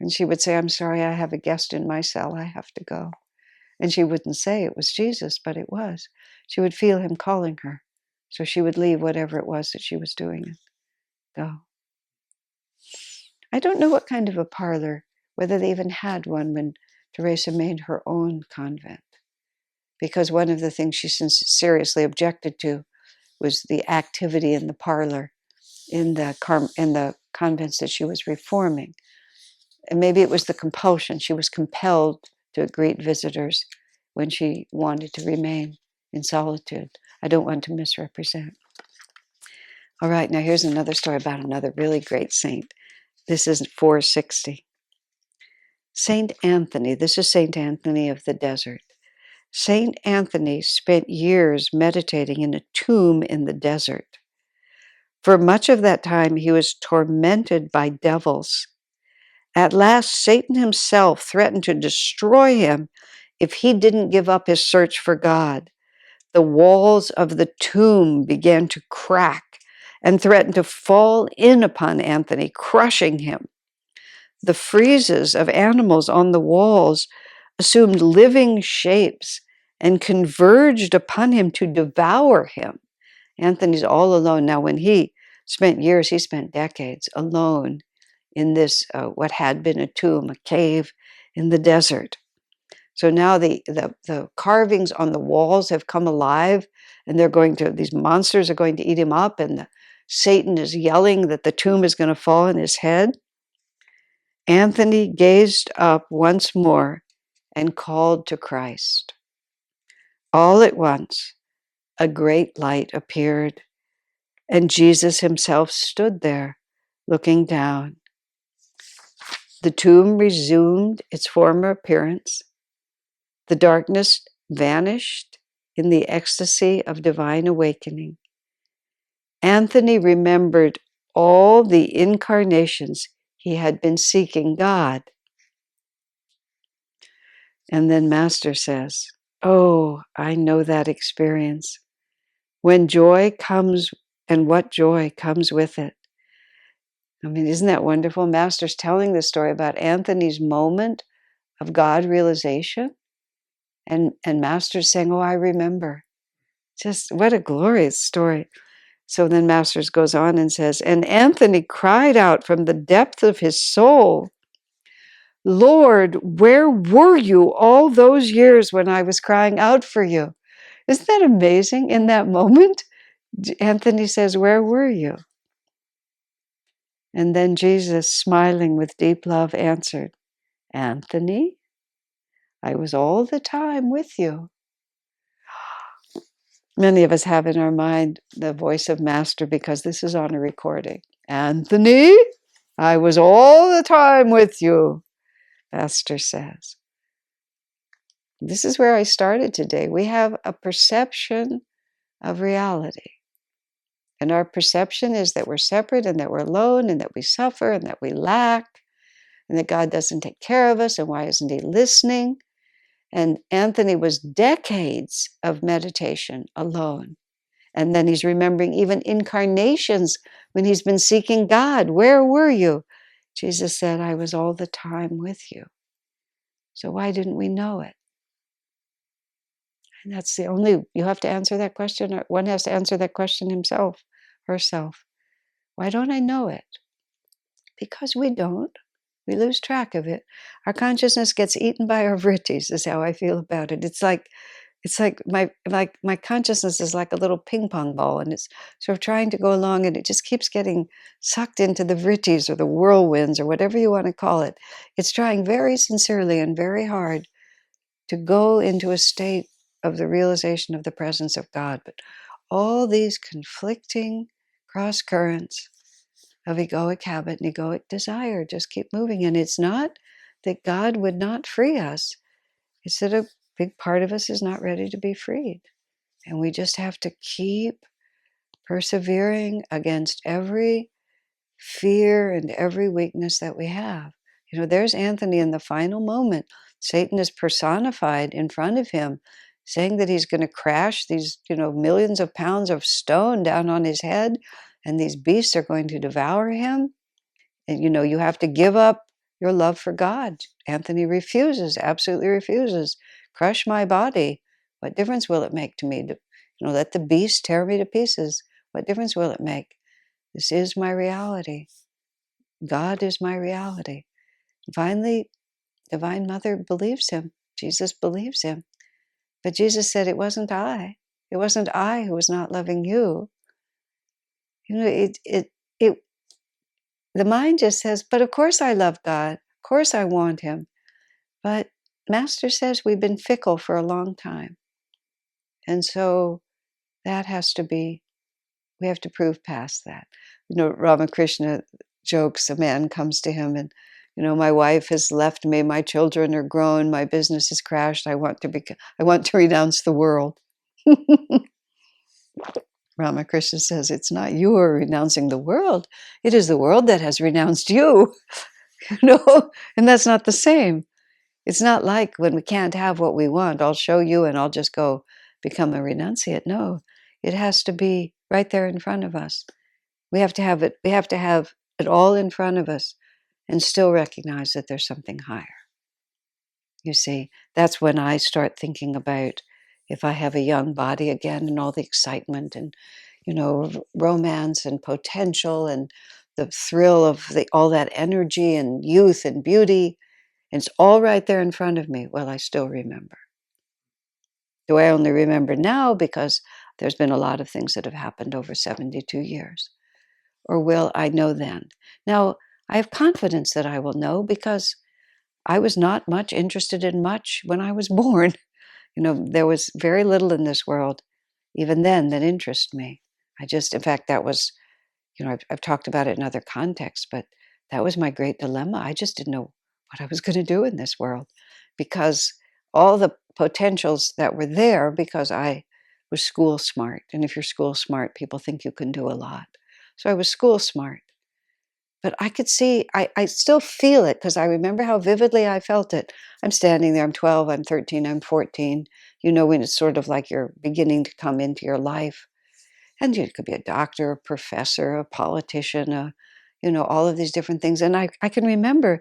and she would say, I'm sorry, I have a guest in my cell, I have to go. And she wouldn't say it was Jesus, but it was. She would feel him calling her. So she would leave whatever it was that she was doing and go. I don't know what kind of a parlor, whether they even had one when Teresa made her own convent. Because one of the things she seriously objected to was the activity in the parlor in the convents that she was reforming. And maybe it was the compulsion. She was compelled to greet visitors when she wanted to remain in solitude. I don't want to misrepresent. All right, now here's another story about another really great saint. This is 460. Saint Anthony, this is Saint Anthony of the desert. Saint Anthony spent years meditating in a tomb in the desert. For much of that time, he was tormented by devils. At last, Satan himself threatened to destroy him if he didn't give up his search for God. The walls of the tomb began to crack, and threatened to fall in upon Anthony, crushing him. The friezes of animals on the walls assumed living shapes and converged upon him to devour him. Anthony's all alone. Now, when he spent years, he spent decades alone in this, what had been a tomb, a cave in the desert. So now the carvings on the walls have come alive, and these monsters are going to eat him up, and Satan is yelling that the tomb is going to fall on his head. Anthony gazed up once more and called to Christ. All at once, a great light appeared, and Jesus himself stood there, looking down. The tomb resumed its former appearance. The darkness vanished in the ecstasy of divine awakening. Anthony remembered all the incarnations he had been seeking God. And then Master says, "Oh, I know that experience. When joy comes, and what joy comes with it." I mean, isn't that wonderful? Master's telling the story about Anthony's moment of God realization, and Master's saying, "Oh, I remember." Just what a glorious story. So then Masters goes on and says, "And Anthony cried out from the depth of his soul, 'Lord, where were you all those years when I was crying out for you?'" Isn't that amazing? In that moment, Anthony says, "Where were you?" And then Jesus, smiling with deep love, answered, "Anthony, I was all the time with you." Many of us have in our mind the voice of Master because this is on a recording. "Anthony, I was all the time with you," Master says. This is where I started today. We have a perception of reality. And our perception is that we're separate and that we're alone and that we suffer and that we lack and that God doesn't take care of us and why isn't he listening? And Anthony was decades of meditation alone. And then he's remembering even incarnations when he's been seeking God. Where were you? Jesus said, "I was all the time with you." So why didn't we know it? And that's the only, you have to answer that question, or one has to answer that question himself, herself. Why don't I know it? Because we don't. We lose track of it. Our consciousness gets eaten by our vrittis, is how I feel about it. It's like my consciousness is like a little ping pong ball, and it's sort of trying to go along, and it just keeps getting sucked into the vrittis or the whirlwinds or whatever you want to call it. It's trying very sincerely and very hard to go into a state of the realization of the presence of God. But all these conflicting cross currents of egoic habit and egoic desire just keep moving. And it's not that God would not free us, it's that a big part of us is not ready to be freed. And we just have to keep persevering against every fear and every weakness that we have. You know, there's Anthony in the final moment. Satan is personified in front of him, saying that he's going to crash these, millions of pounds of stone down on his head, and these beasts are going to devour him. And, you have to give up your love for God. Anthony refuses, absolutely refuses. "Crush my body. What difference will it make to me? Let the beast tear me to pieces. What difference will it make? This is my reality. God is my reality." Finally, Divine Mother believes him. Jesus believes him. But Jesus said, "It wasn't I. It wasn't I who was not loving you." It the mind just says, "But of course I love God. Of course I want him." But Master says we've been fickle for a long time. And so that has to be, we have to prove past that. Ramakrishna jokes, a man comes to him and, "My wife has left me, my children are grown, my business has crashed, I want to renounce the world." Ramakrishna says, "It's not you who are renouncing the world, it is the world that has renounced you." And that's not the same. It's not like when we can't have what we want, "I'll show you and I'll just go become a renunciate." No, it has to be right there in front of us. We have to have it. We have to have it all in front of us and still recognize that there's something higher. You see, that's when I start thinking about if I have a young body again and all the excitement and, romance and potential and the thrill of all that energy and youth and beauty. And it's all right there in front of me. Well, I still remember. Do I only remember now because there's been a lot of things that have happened over 72 years? Or will I know then? Now, I have confidence that I will know because I was not much interested in much when I was born. There was very little in this world, even then, that interested me. In fact, that was, I've talked about it in other contexts, but that was my great dilemma. I just didn't know what I was going to do in this world because all the potentials that were there, because I was school smart. And if you're school smart, people think you can do a lot. So I was school smart. But I could see, I still feel it because I remember how vividly I felt it. I'm standing there, I'm 12, I'm 13, I'm 14, when it's sort of like you're beginning to come into your life. And you could be a doctor, a professor, a politician, all of these different things. And I can remember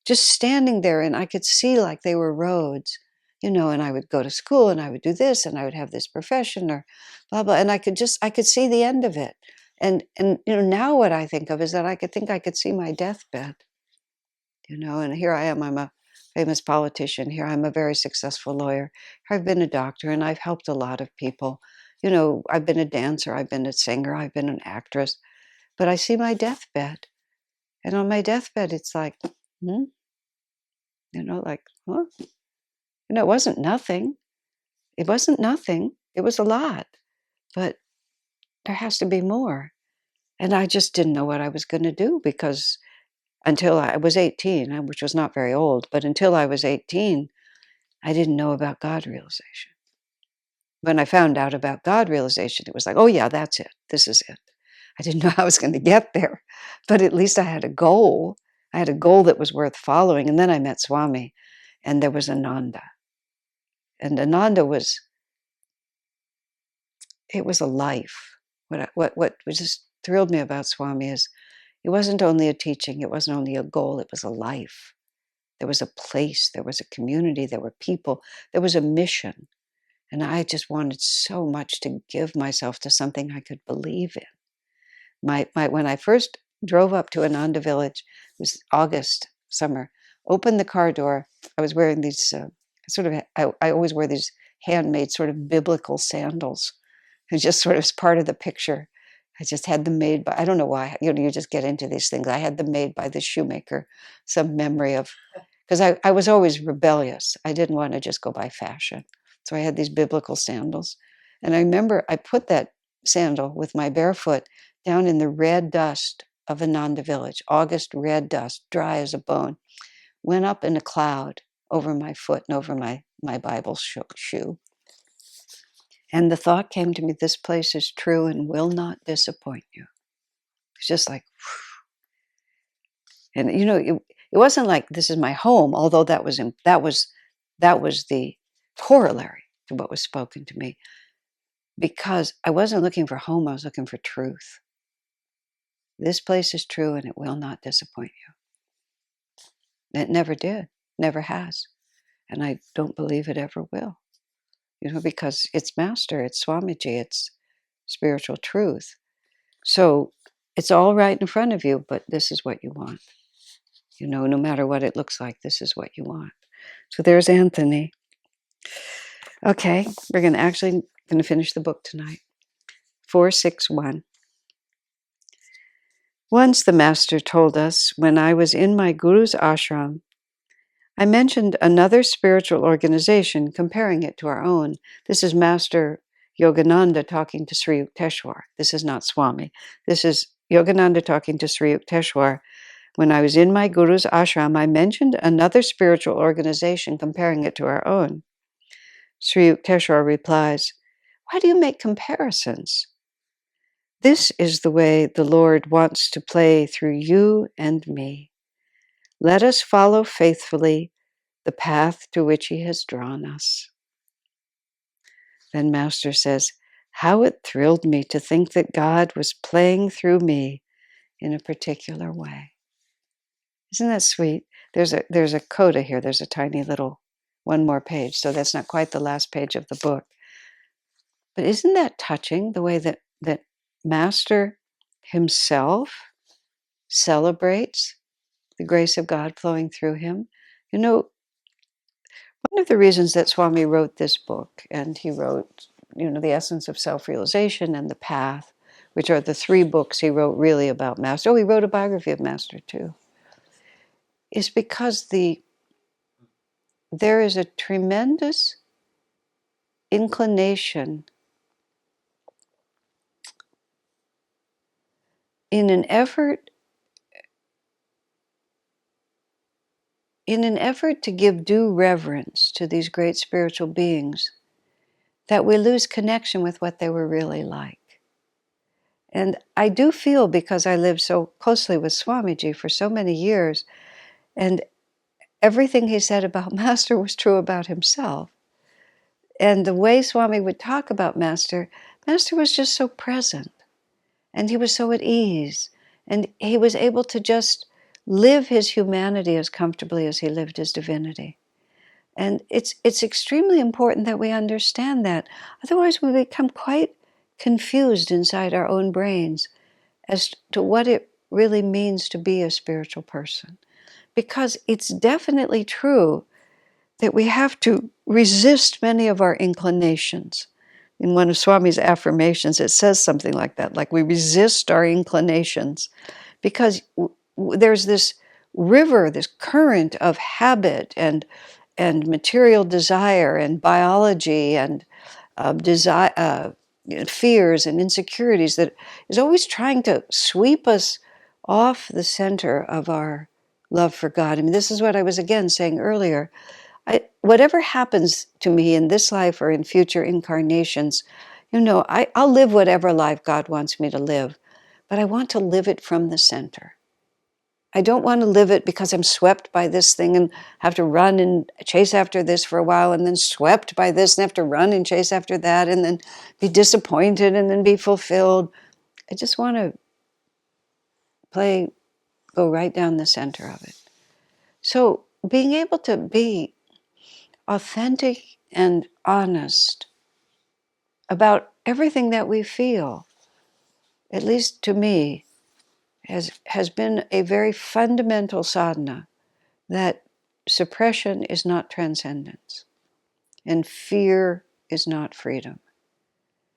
just standing there and I could see like they were roads, and I would go to school and I would do this and I would have this profession or blah, blah. And I could see the end of it. And now what I think of is that I could see my deathbed, and here I am, I'm a famous politician. Here I'm a very successful lawyer. I've been a doctor and I've helped a lot of people. I've been a dancer, I've been a singer, I've been an actress, but I see my deathbed. And on my deathbed, it's like, hmm, like, huh? It wasn't nothing. It wasn't nothing. It was a lot, but there has to be more. And I just didn't know what I was going to do because until I was 18, which was not very old, but until I was 18, I didn't know about God realization. When I found out about God realization, it was like, oh, yeah, that's it. This is it. I didn't know how I was going to get there, but at least I had a goal. I had a goal that was worth following. And then I met Swami, and there was Ananda. And Ananda it was a life. What just thrilled me about Swami is it wasn't only a teaching, it wasn't only a goal, it was a life. There was a place, there was a community, there were people, there was a mission. And I just wanted so much to give myself to something I could believe in. When I first drove up to Ananda Village, it was August, summer, opened the car door. I was wearing these I always wear these handmade sort of biblical sandals. It just sort of was part of the picture. I just had them made by, I don't know why, you just get into these things. I had them made by the shoemaker, some memory of, because I was always rebellious. I didn't want to just go by fashion. So I had these biblical sandals. And I remember I put that sandal with my bare foot down in the red dust of Ananda Village, August red dust, dry as a bone, went up in a cloud over my foot and over my Bible shoe. And the thought came to me, this place is true and will not disappoint you. It's just like, and it wasn't like this is my home, although that was the corollary to what was spoken to me, because I wasn't looking for home, I was looking for truth. This place is true and it will not disappoint you. It never did, never has. And I don't believe it ever will, because it's master, it's Swamiji, it's spiritual truth. So it's all right in front of you, but this is what you want. No matter what it looks like, this is what you want. So there's Anthony. Okay, we're going to finish the book tonight. 461. Once the master told us, when I was in my guru's ashram, I mentioned another spiritual organization, comparing it to our own. This is Master Yogananda talking to Sri Yukteswar. This is not Swami. This is Yogananda talking to Sri Yukteswar. When I was in my guru's ashram, I mentioned another spiritual organization, comparing it to our own. Sri Yukteswar replies, why do you make comparisons? This is the way the Lord wants to play through you and me. Let us follow faithfully the path to which he has drawn us. Then Master says, How it thrilled me to think that God was playing through me in a particular way. Isn't that sweet? There's a coda here. There's a tiny little one more page. So that's not quite the last page of the book. But isn't that touching, the way that Master himself celebrates the grace of God flowing through him? You know, one of the reasons that Swami wrote this book, and he wrote, The Essence of Self-Realization and The Path, which are the three books he wrote really about Master. Oh, he wrote a biography of Master too, is because there is a tremendous inclination in an effort to give due reverence to these great spiritual beings, that we lose connection with what they were really like. And I do feel, because I lived so closely with Swamiji for so many years, and everything he said about Master was true about himself. And the way Swami would talk about Master was just so present, and he was so at ease, and he was able to just live his humanity as comfortably as he lived his divinity. And it's extremely important that we understand that. Otherwise, we become quite confused inside our own brains as to what it really means to be a spiritual person. Because it's definitely true that we have to resist many of our inclinations. In one of Swami's affirmations, it says something like that, like we resist our inclinations, because there's this river, this current of habit and material desire and biology and fears and insecurities that is always trying to sweep us off the center of our love for God. I mean, this is what I was again saying earlier. Whatever happens to me in this life or in future incarnations, I'll live whatever life God wants me to live, but I want to live it from the center. I don't want to live it because I'm swept by this thing and have to run and chase after this for a while, and then swept by this and have to run and chase after that, and then be disappointed and then be fulfilled. I just want to go right down the center of it. So being able to be authentic and honest about everything that we feel, at least to me, has been a very fundamental sadhana, that suppression is not transcendence and fear is not freedom.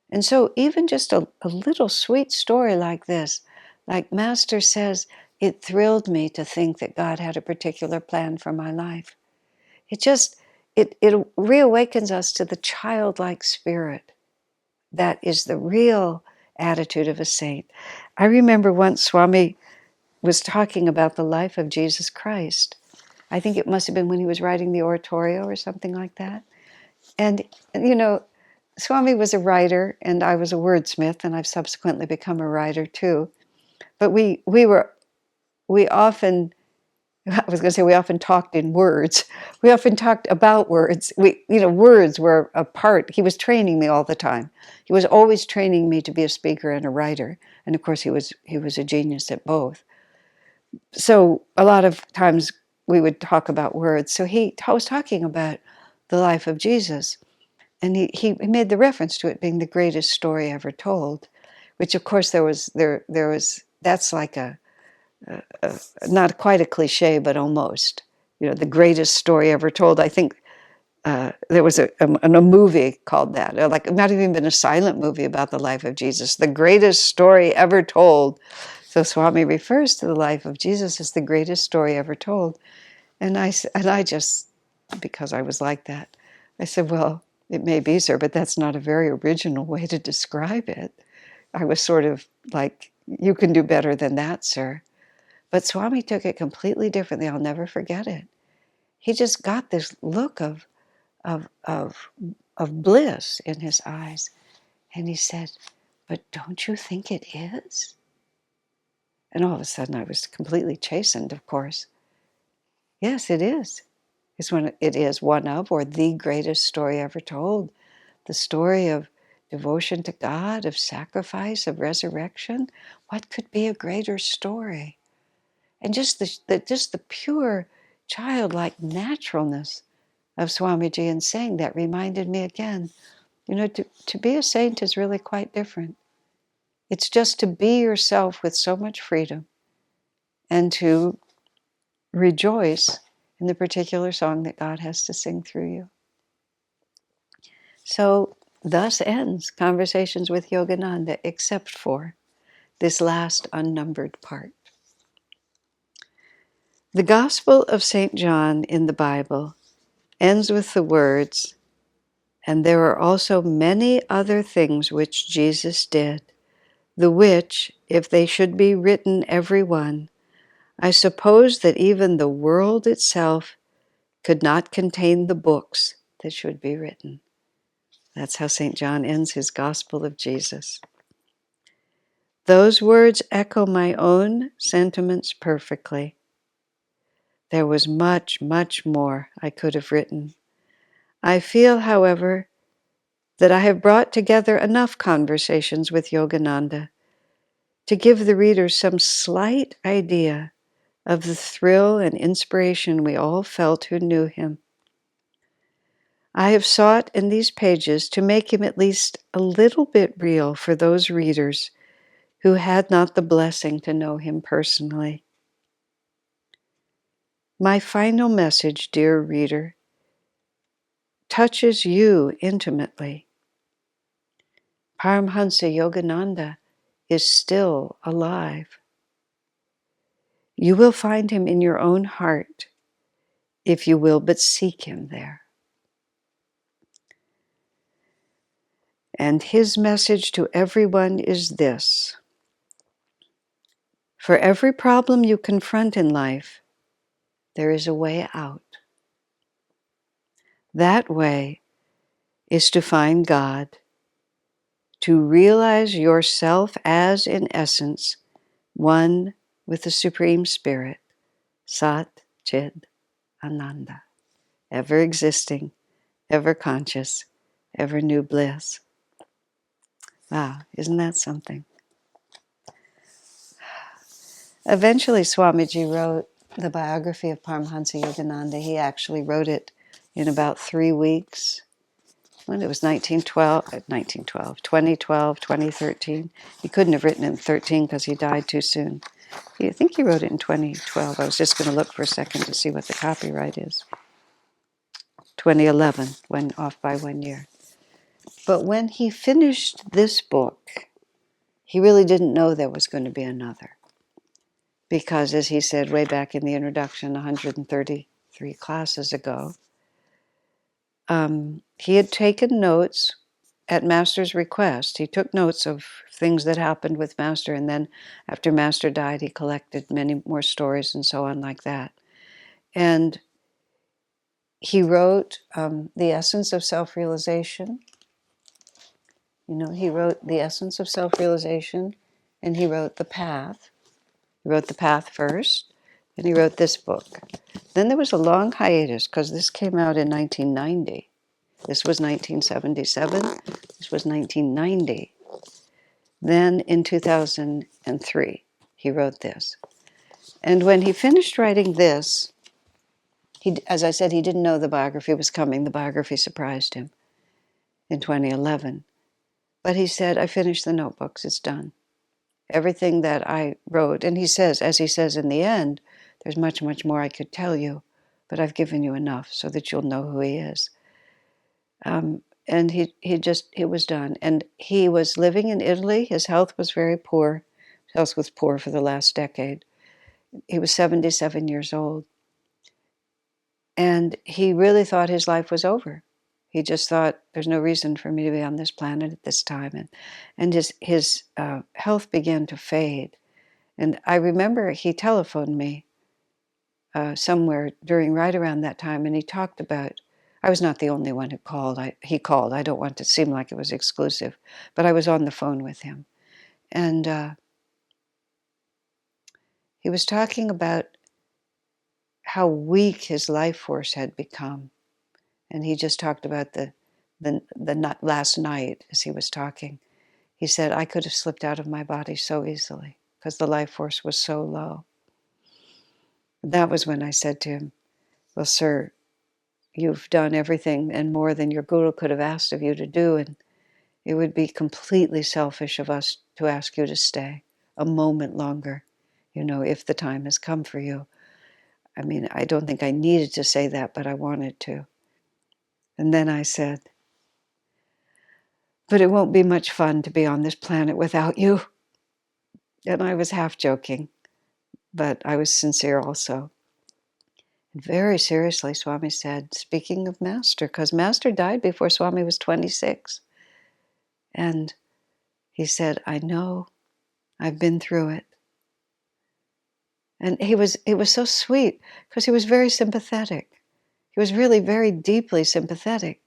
And so even just a little sweet story like this, like Master says, it thrilled me to think that God had a particular plan for my life. It reawakens us to the childlike spirit that is the real attitude of a saint. I remember once Swami was talking about the life of Jesus Christ. I think it must have been when he was writing the oratorio or something like that. And, Swami was a writer and I was a wordsmith, and I've subsequently become a writer too. But we often, I was going to say we often talked in words. We often talked about words. Words were a part. He was training me all the time. He was always training me to be a speaker and a writer. And of course, he was a genius at both. So a lot of times we would talk about words. So he was talking about the life of Jesus, and he made the reference to it being the greatest story ever told, which of course there was that's like a not quite a cliche, but almost, the greatest story ever told. I think there was a movie called that, or like not even been a silent movie about the life of Jesus, the greatest story ever told. So Swami refers to the life of Jesus as the greatest story ever told. And I just, because I was like that, I said, well, it may be, sir, but that's not a very original way to describe it. I was sort of like, you can do better than that, sir. But Swami took it completely differently. I'll never forget it. He just got this look of of, of, of bliss in his eyes. And he said, but don't you think it is? And all of a sudden I was completely chastened, of course. Yes, it is. It is one of, or the greatest story ever told. The story of devotion to God, of sacrifice, of resurrection. What could be a greater story? And just the pure childlike naturalness of Swamiji in saying that reminded me again, to be a saint is really quite different. It's just to be yourself with so much freedom and to rejoice in the particular song that God has to sing through you. So thus ends Conversations with Yogananda, except for this last unnumbered part. The Gospel of St. John in the Bible ends with the words, "And there are also many other things which Jesus did, the which, if they should be written every one, I suppose that even the world itself could not contain the books that should be written." That's how St. John ends his Gospel of Jesus. Those words echo my own sentiments perfectly. There was much, much more I could have written. I feel, however, that I have brought together enough conversations with Yogananda to give the reader some slight idea of the thrill and inspiration we all felt who knew him. I have sought in these pages to make him at least a little bit real for those readers who had not the blessing to know him personally. My final message, dear reader, touches you intimately. Paramhansa Yogananda is still alive. You will find him in your own heart if you will but seek him there. And his message to everyone is this: for every problem you confront in life, there is a way out. That way is to find God, to realize yourself as, in essence, one with the Supreme Spirit, Sat Chid Ananda, ever existing, ever conscious, ever new bliss. Wow, isn't that something? Eventually, Swamiji wrote the biography of Paramhansa Yogananda. He actually wrote it in about 3 weeks. When it was 2012, 2013. He couldn't have written it in 13 because he died too soon. I think he wrote it in 2012. I was just going to look for a second to see what the copyright is. 2011, went off by 1 year. But when he finished this book, he really didn't know there was going to be another. Because, as he said way back in the introduction 133 classes ago, he had taken notes at Master's request. He took notes of things that happened with Master, and then after Master died, he collected many more stories and so on like that. And he wrote The Essence of Self-Realization. He wrote The Essence of Self-Realization, and he wrote The Path. He wrote The Path first, and he wrote this book. Then there was a long hiatus because this came out in 1990. This was 1977. This was 1990. Then in 2003, he wrote this. And when he finished writing this, as I said, he didn't know the biography was coming. The biography surprised him in 2011. But he said, I finished the notebooks. It's done. Everything that I wrote. And he says, as he says in the end, there's much, much more I could tell you, but I've given you enough so that you'll know who he is. And he was done. And he was living in Italy. His health was very poor. His health was poor for the last decade. He was 77 years old. And he really thought his life was over. He just thought, there's no reason for me to be on this planet at this time. And his health began to fade. And I remember he telephoned me somewhere right around that time, and he talked about, I was not the only one who called. He called. I don't want to seem like it was exclusive, but I was on the phone with him. And he was talking about how weak his life force had become. And he just talked about the last night as he was talking. He said, I could have slipped out of my body so easily because the life force was so low. That was when I said to him, well, sir, you've done everything and more than your guru could have asked of you to do, and it would be completely selfish of us to ask you to stay a moment longer, if the time has come for you. I mean, I don't think I needed to say that, but I wanted to. And then I said, but it won't be much fun to be on this planet without you. And I was half joking, but I was sincere also. And very seriously, Swami said, speaking of Master, because Master died before Swami was 26. And he said, I know, I've been through it. And it was so sweet because he was very sympathetic. He was really very deeply sympathetic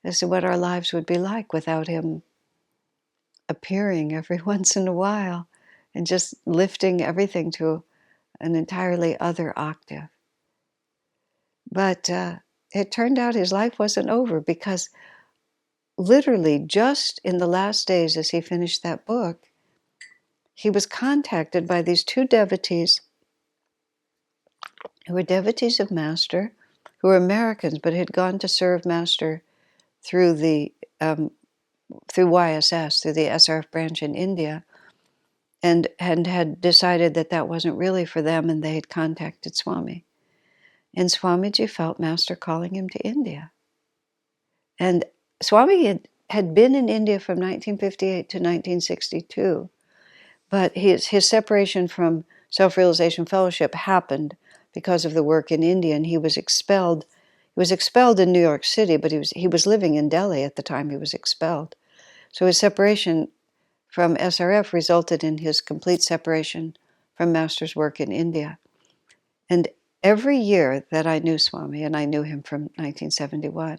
as to what our lives would be like without him appearing every once in a while and just lifting everything to an entirely other octave. But it turned out his life wasn't over because literally just in the last days as he finished that book, he was contacted by these two devotees who were devotees of Master, who were Americans but had gone to serve Master through through YSS, through the SRF branch in India, and had decided that that wasn't really for them, and they had contacted Swami. And Swamiji felt Master calling him to India. And Swami had been in India from 1958 to 1962, but his separation from Self-Realization Fellowship happened because of the work in India, and he was expelled. He was expelled in New York City, but he was living in Delhi at the time he was expelled. So his separation from SRF resulted in his complete separation from Master's work in India. And every year that I knew Swami, and I knew him from 1971,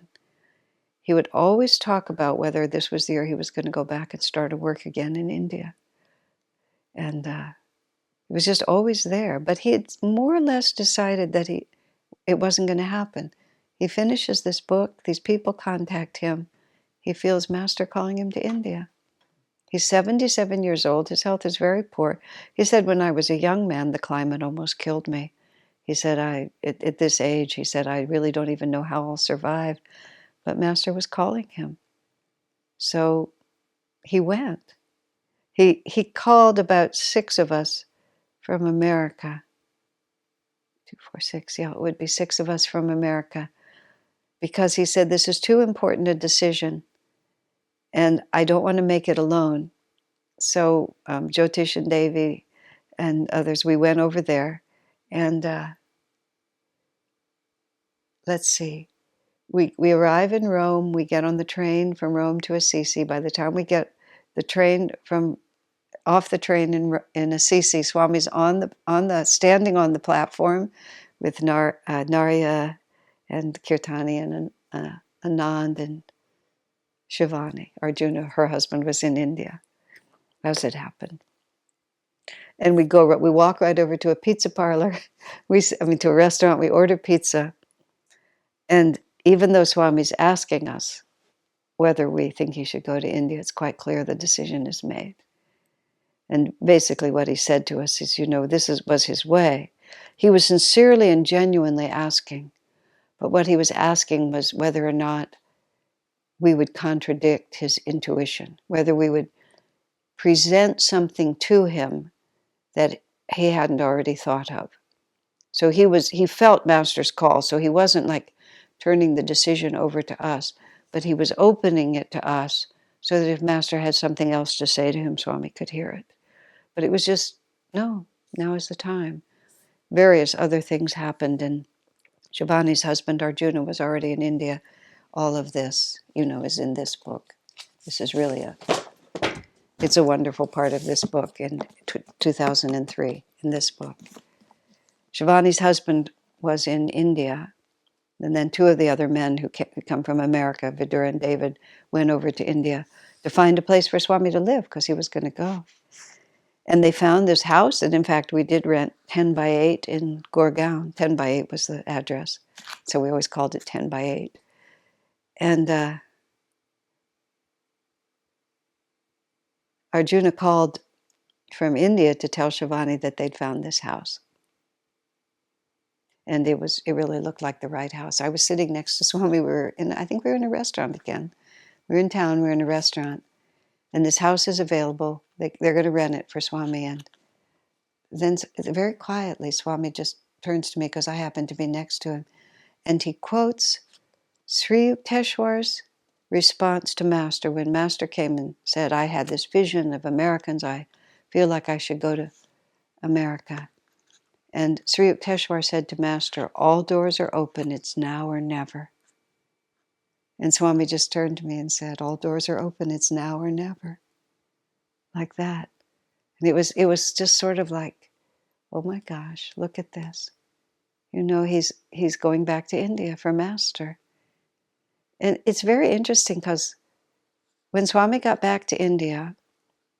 he would always talk about whether this was the year he was going to go back and start a work again in India. And it was just always there. But he had more or less decided that it wasn't going to happen. He finishes this book, these people contact him. He feels Master calling him to India. He's 77 years old. His health is very poor. He said, when I was a young man, the climate almost killed me. He said, at this age, he said, I really don't even know how I'll survive. But Master was calling him. So he went. He called about 6 of us from America. 2, 4, 6, yeah, it would be 6 of us from America. Because he said, this is too important a decision, and I don't want to make it alone. So Jyotish and Devi and others, we went over there, and let's see, we arrive in Rome, we get on the train from Rome to Assisi. By the time we get the train off the train in Assisi, Swami's standing on the platform with Narya and Kirtani and Anand and Shivani. Arjuna, her husband, was in India as it happened. And we walk right over to a pizza parlor, to a restaurant, we order pizza. And even though Swami's asking us whether we think he should go to India, it's quite clear the decision is made. And basically what he said to us is, was his way. He was sincerely and genuinely asking, but what he was asking was whether or not we would contradict his intuition, whether we would present something to him that he hadn't already thought of. So he felt Master's call, so he wasn't like turning the decision over to us, but he was opening it to us so that if Master had something else to say to him, Swami could hear it. But it was just, no, now is the time. Various other things happened, and Shivani's husband, Arjuna, was already in India. All of this, is in this book. This is really it's a wonderful part of this book in 2003, in this book. Shivani's husband was in India, and then 2 of the other men who come from America, Vidur and David, went over to India to find a place for Swami to live because he was going to go. And they found this house, and in fact, we did rent 10 by 8 in Gurgaon. 10 by 8 was the address, so we always called it 10 by 8. And Arjuna called from India to tell Shivani that they'd found this house. And it really looked like the right house. I was sitting next to Swami. I think we were in a restaurant again. We were in town, we were in a restaurant. And this house is available. They're going to rent it for Swami. And then very quietly, Swami just turns to me because I happen to be next to him. And he quotes Sri Yukteswar's response to Master when Master came and said, I had this vision of Americans. I feel like I should go to America. And Sri Yukteswar said to Master, all doors are open. It's now or never. And Swami just turned to me and said, all doors are open. It's now or never. Like that. And it was just sort of like, oh my gosh, look at this. You know, he's going back to India for Master. And it's very interesting because when Swami got back to India,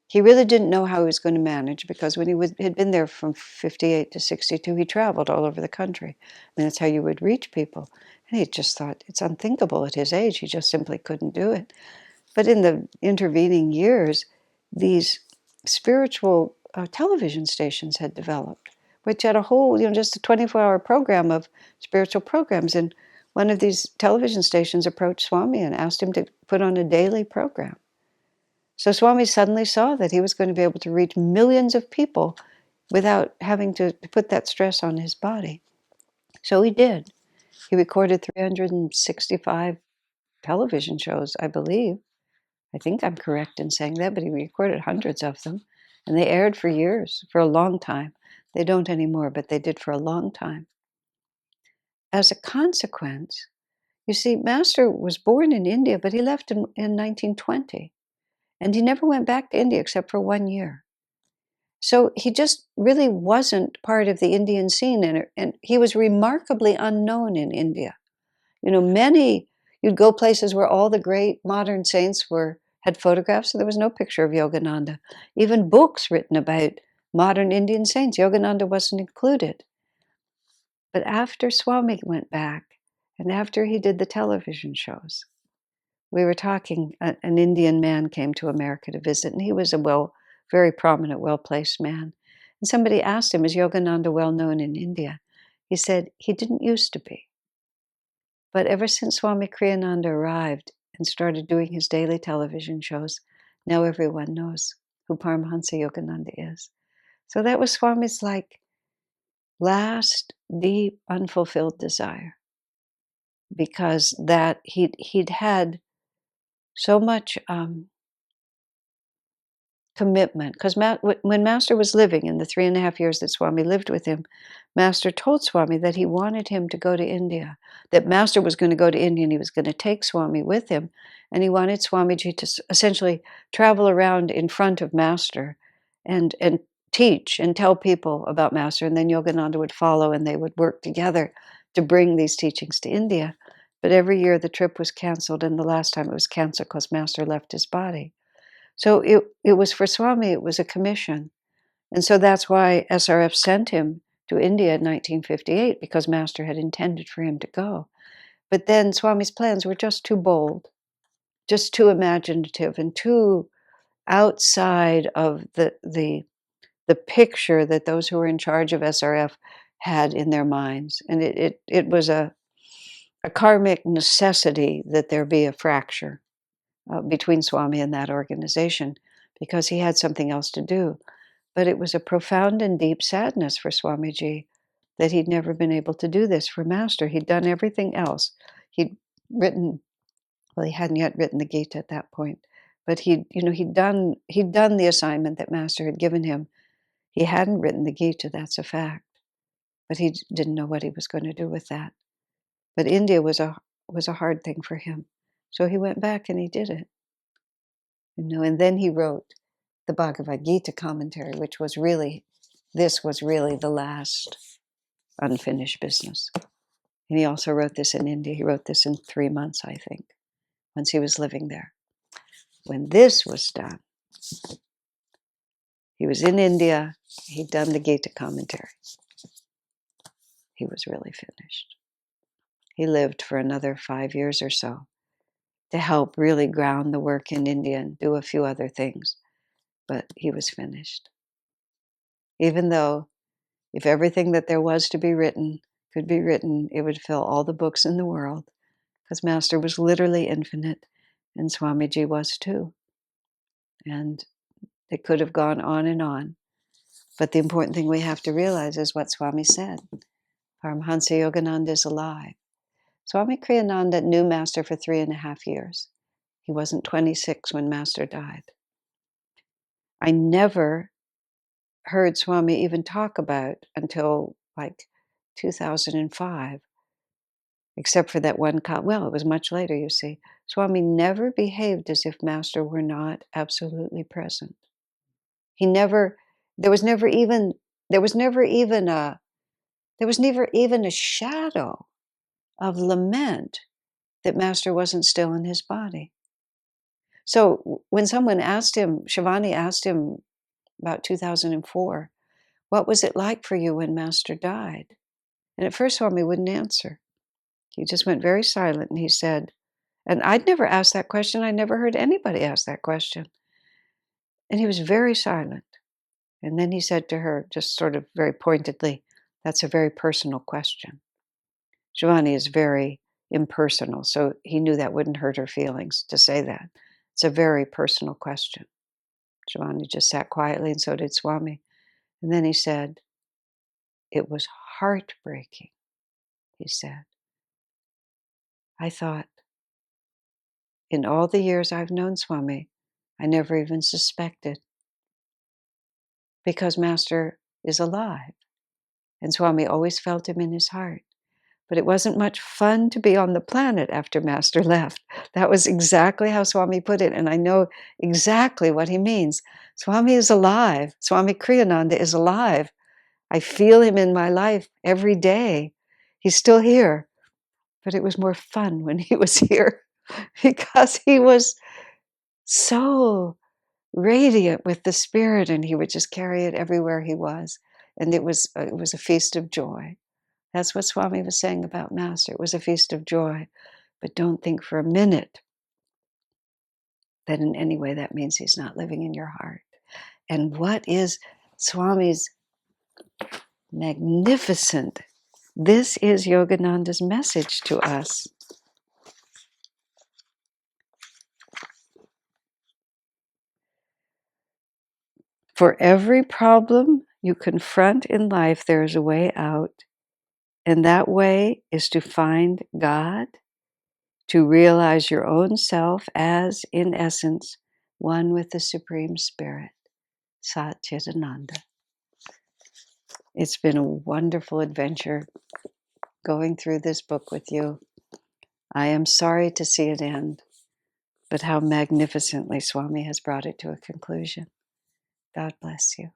he really didn't know how he was going to manage because when had been there from 58 to 62, he traveled all over the country. And that's how you would reach people. And he just thought, it's unthinkable at his age. He just simply couldn't do it. But in the intervening years, these spiritual television stations had developed, which had a whole, just a 24-hour program of spiritual programs. And one of these television stations approached Swami and asked him to put on a daily program. So Swami suddenly saw that he was going to be able to reach millions of people without having to put that stress on his body. So he did. He recorded 365 television shows, I believe. I think I'm correct in saying that, but he recorded hundreds of them. And they aired for years, for a long time. They don't anymore, but they did for a long time. As a consequence, you see, Master was born in India, but he left in 1920. And he never went back to India except for 1 year. So he just really wasn't part of the Indian scene. And he was remarkably unknown in India. You'd go places where all the great modern saints had photographs, so there was no picture of Yogananda. Even books written about modern Indian saints, Yogananda wasn't included. But after Swami went back, and after he did the television shows, we were talking, an Indian man came to America to visit, and he was a very prominent, well-placed man. And somebody asked him, is Yogananda well known in India? He said, he didn't used to be. But ever since Swami Kriyananda arrived and started doing his daily television shows, now everyone knows who Paramahansa Yogananda is. So that was Swami's last deep unfulfilled desire, because that he'd had so much commitment. Because when Master was living, in the 3.5 years that Swami lived with him, Master told Swami that he wanted him to go to India, that Master was going to go to India and he was going to take Swami with him, and he wanted Swamiji to essentially travel around in front of Master and teach and tell people about Master, and then Yogananda would follow and they would work together to bring these teachings to India. But every year the trip was canceled, and the last time it was canceled because Master left his body. So it was for Swami, it was a commission. And so that's why SRF sent him to India in 1958, because Master had intended for him to go. But then Swami's plans were just too bold, just too imaginative, and too outside of the picture that those who were in charge of SRF had in their minds. And it was a karmic necessity that there be a fracture between Swami and that organization, because he had something else to do. But it was a profound and deep sadness for Swamiji that he'd never been able to do this for Master. He'd done everything else. He'd written, well, he hadn't yet written the Gita at that point, but he'd done the assignment that Master had given him. He hadn't written the Gita, that's a fact, but he didn't know what he was going to do with that. But India was a hard thing for him, so he went back and he did it. And then he wrote the Bhagavad Gita commentary, which was really the last unfinished business. And he also wrote this in India. He wrote this in 3 months, I think, once he was living there. When this was done, he was in India, he'd done the Gita commentary. He was really finished. He lived for another 5 years or so to help really ground the work in India and do a few other things. but he was finished. Even though if everything that there was to be written could be written, it would fill all the books in the world, because Master was literally infinite, and Swamiji was too. And it could have gone on and on. But the important thing we have to realize is what Swami said. Paramhansa Yogananda is alive. Swami Kriyananda knew Master for 3.5 years. He wasn't 26 when Master died. I never heard Swami even talk about until like 2005, except for that one well, it was much later, you see. Swami never behaved as if Master were not absolutely present. He never, there was never even a shadow of lament that Master wasn't still in his body. So when someone asked him, Shivani asked him about 2004, what was it like for you when Master died? And at first Swami wouldn't answer. He just went very silent, and he said, and I'd never asked that question. I never heard anybody ask that question. And he was very silent. And then he said to her, just sort of very pointedly, that's a very personal question. Shivani is very impersonal, so he knew that wouldn't hurt her feelings to say that. It's a very personal question. Shivani just sat quietly, and so did Swami. And then he said, it was heartbreaking, he said. I thought, in all the years I've known Swami, I never even suspected, because Master is alive, and Swami always felt him in his heart. But it wasn't much fun to be on the planet after Master left. That was exactly how Swami put it, and I know exactly what he means. Swami is alive. Swami Kriyananda is alive. I feel him in my life every day. He's still here. But it was more fun when he was here, because he was so radiant with the Spirit, and he would just carry it everywhere he was. And it was a feast of joy. That's what Swami was saying about Master. It was a feast of joy. But don't think for a minute that in any way that means he's not living in your heart. And what is Swami's magnificent, this is Yogananda's message to us. For every problem you confront in life, there is a way out. And that way is to find God, to realize your own self as, in essence, one with the Supreme Spirit, Sat Chidananda. It's been a wonderful adventure going through this book with you. I am sorry to see it end, but how magnificently Swami has brought it to a conclusion. God bless you.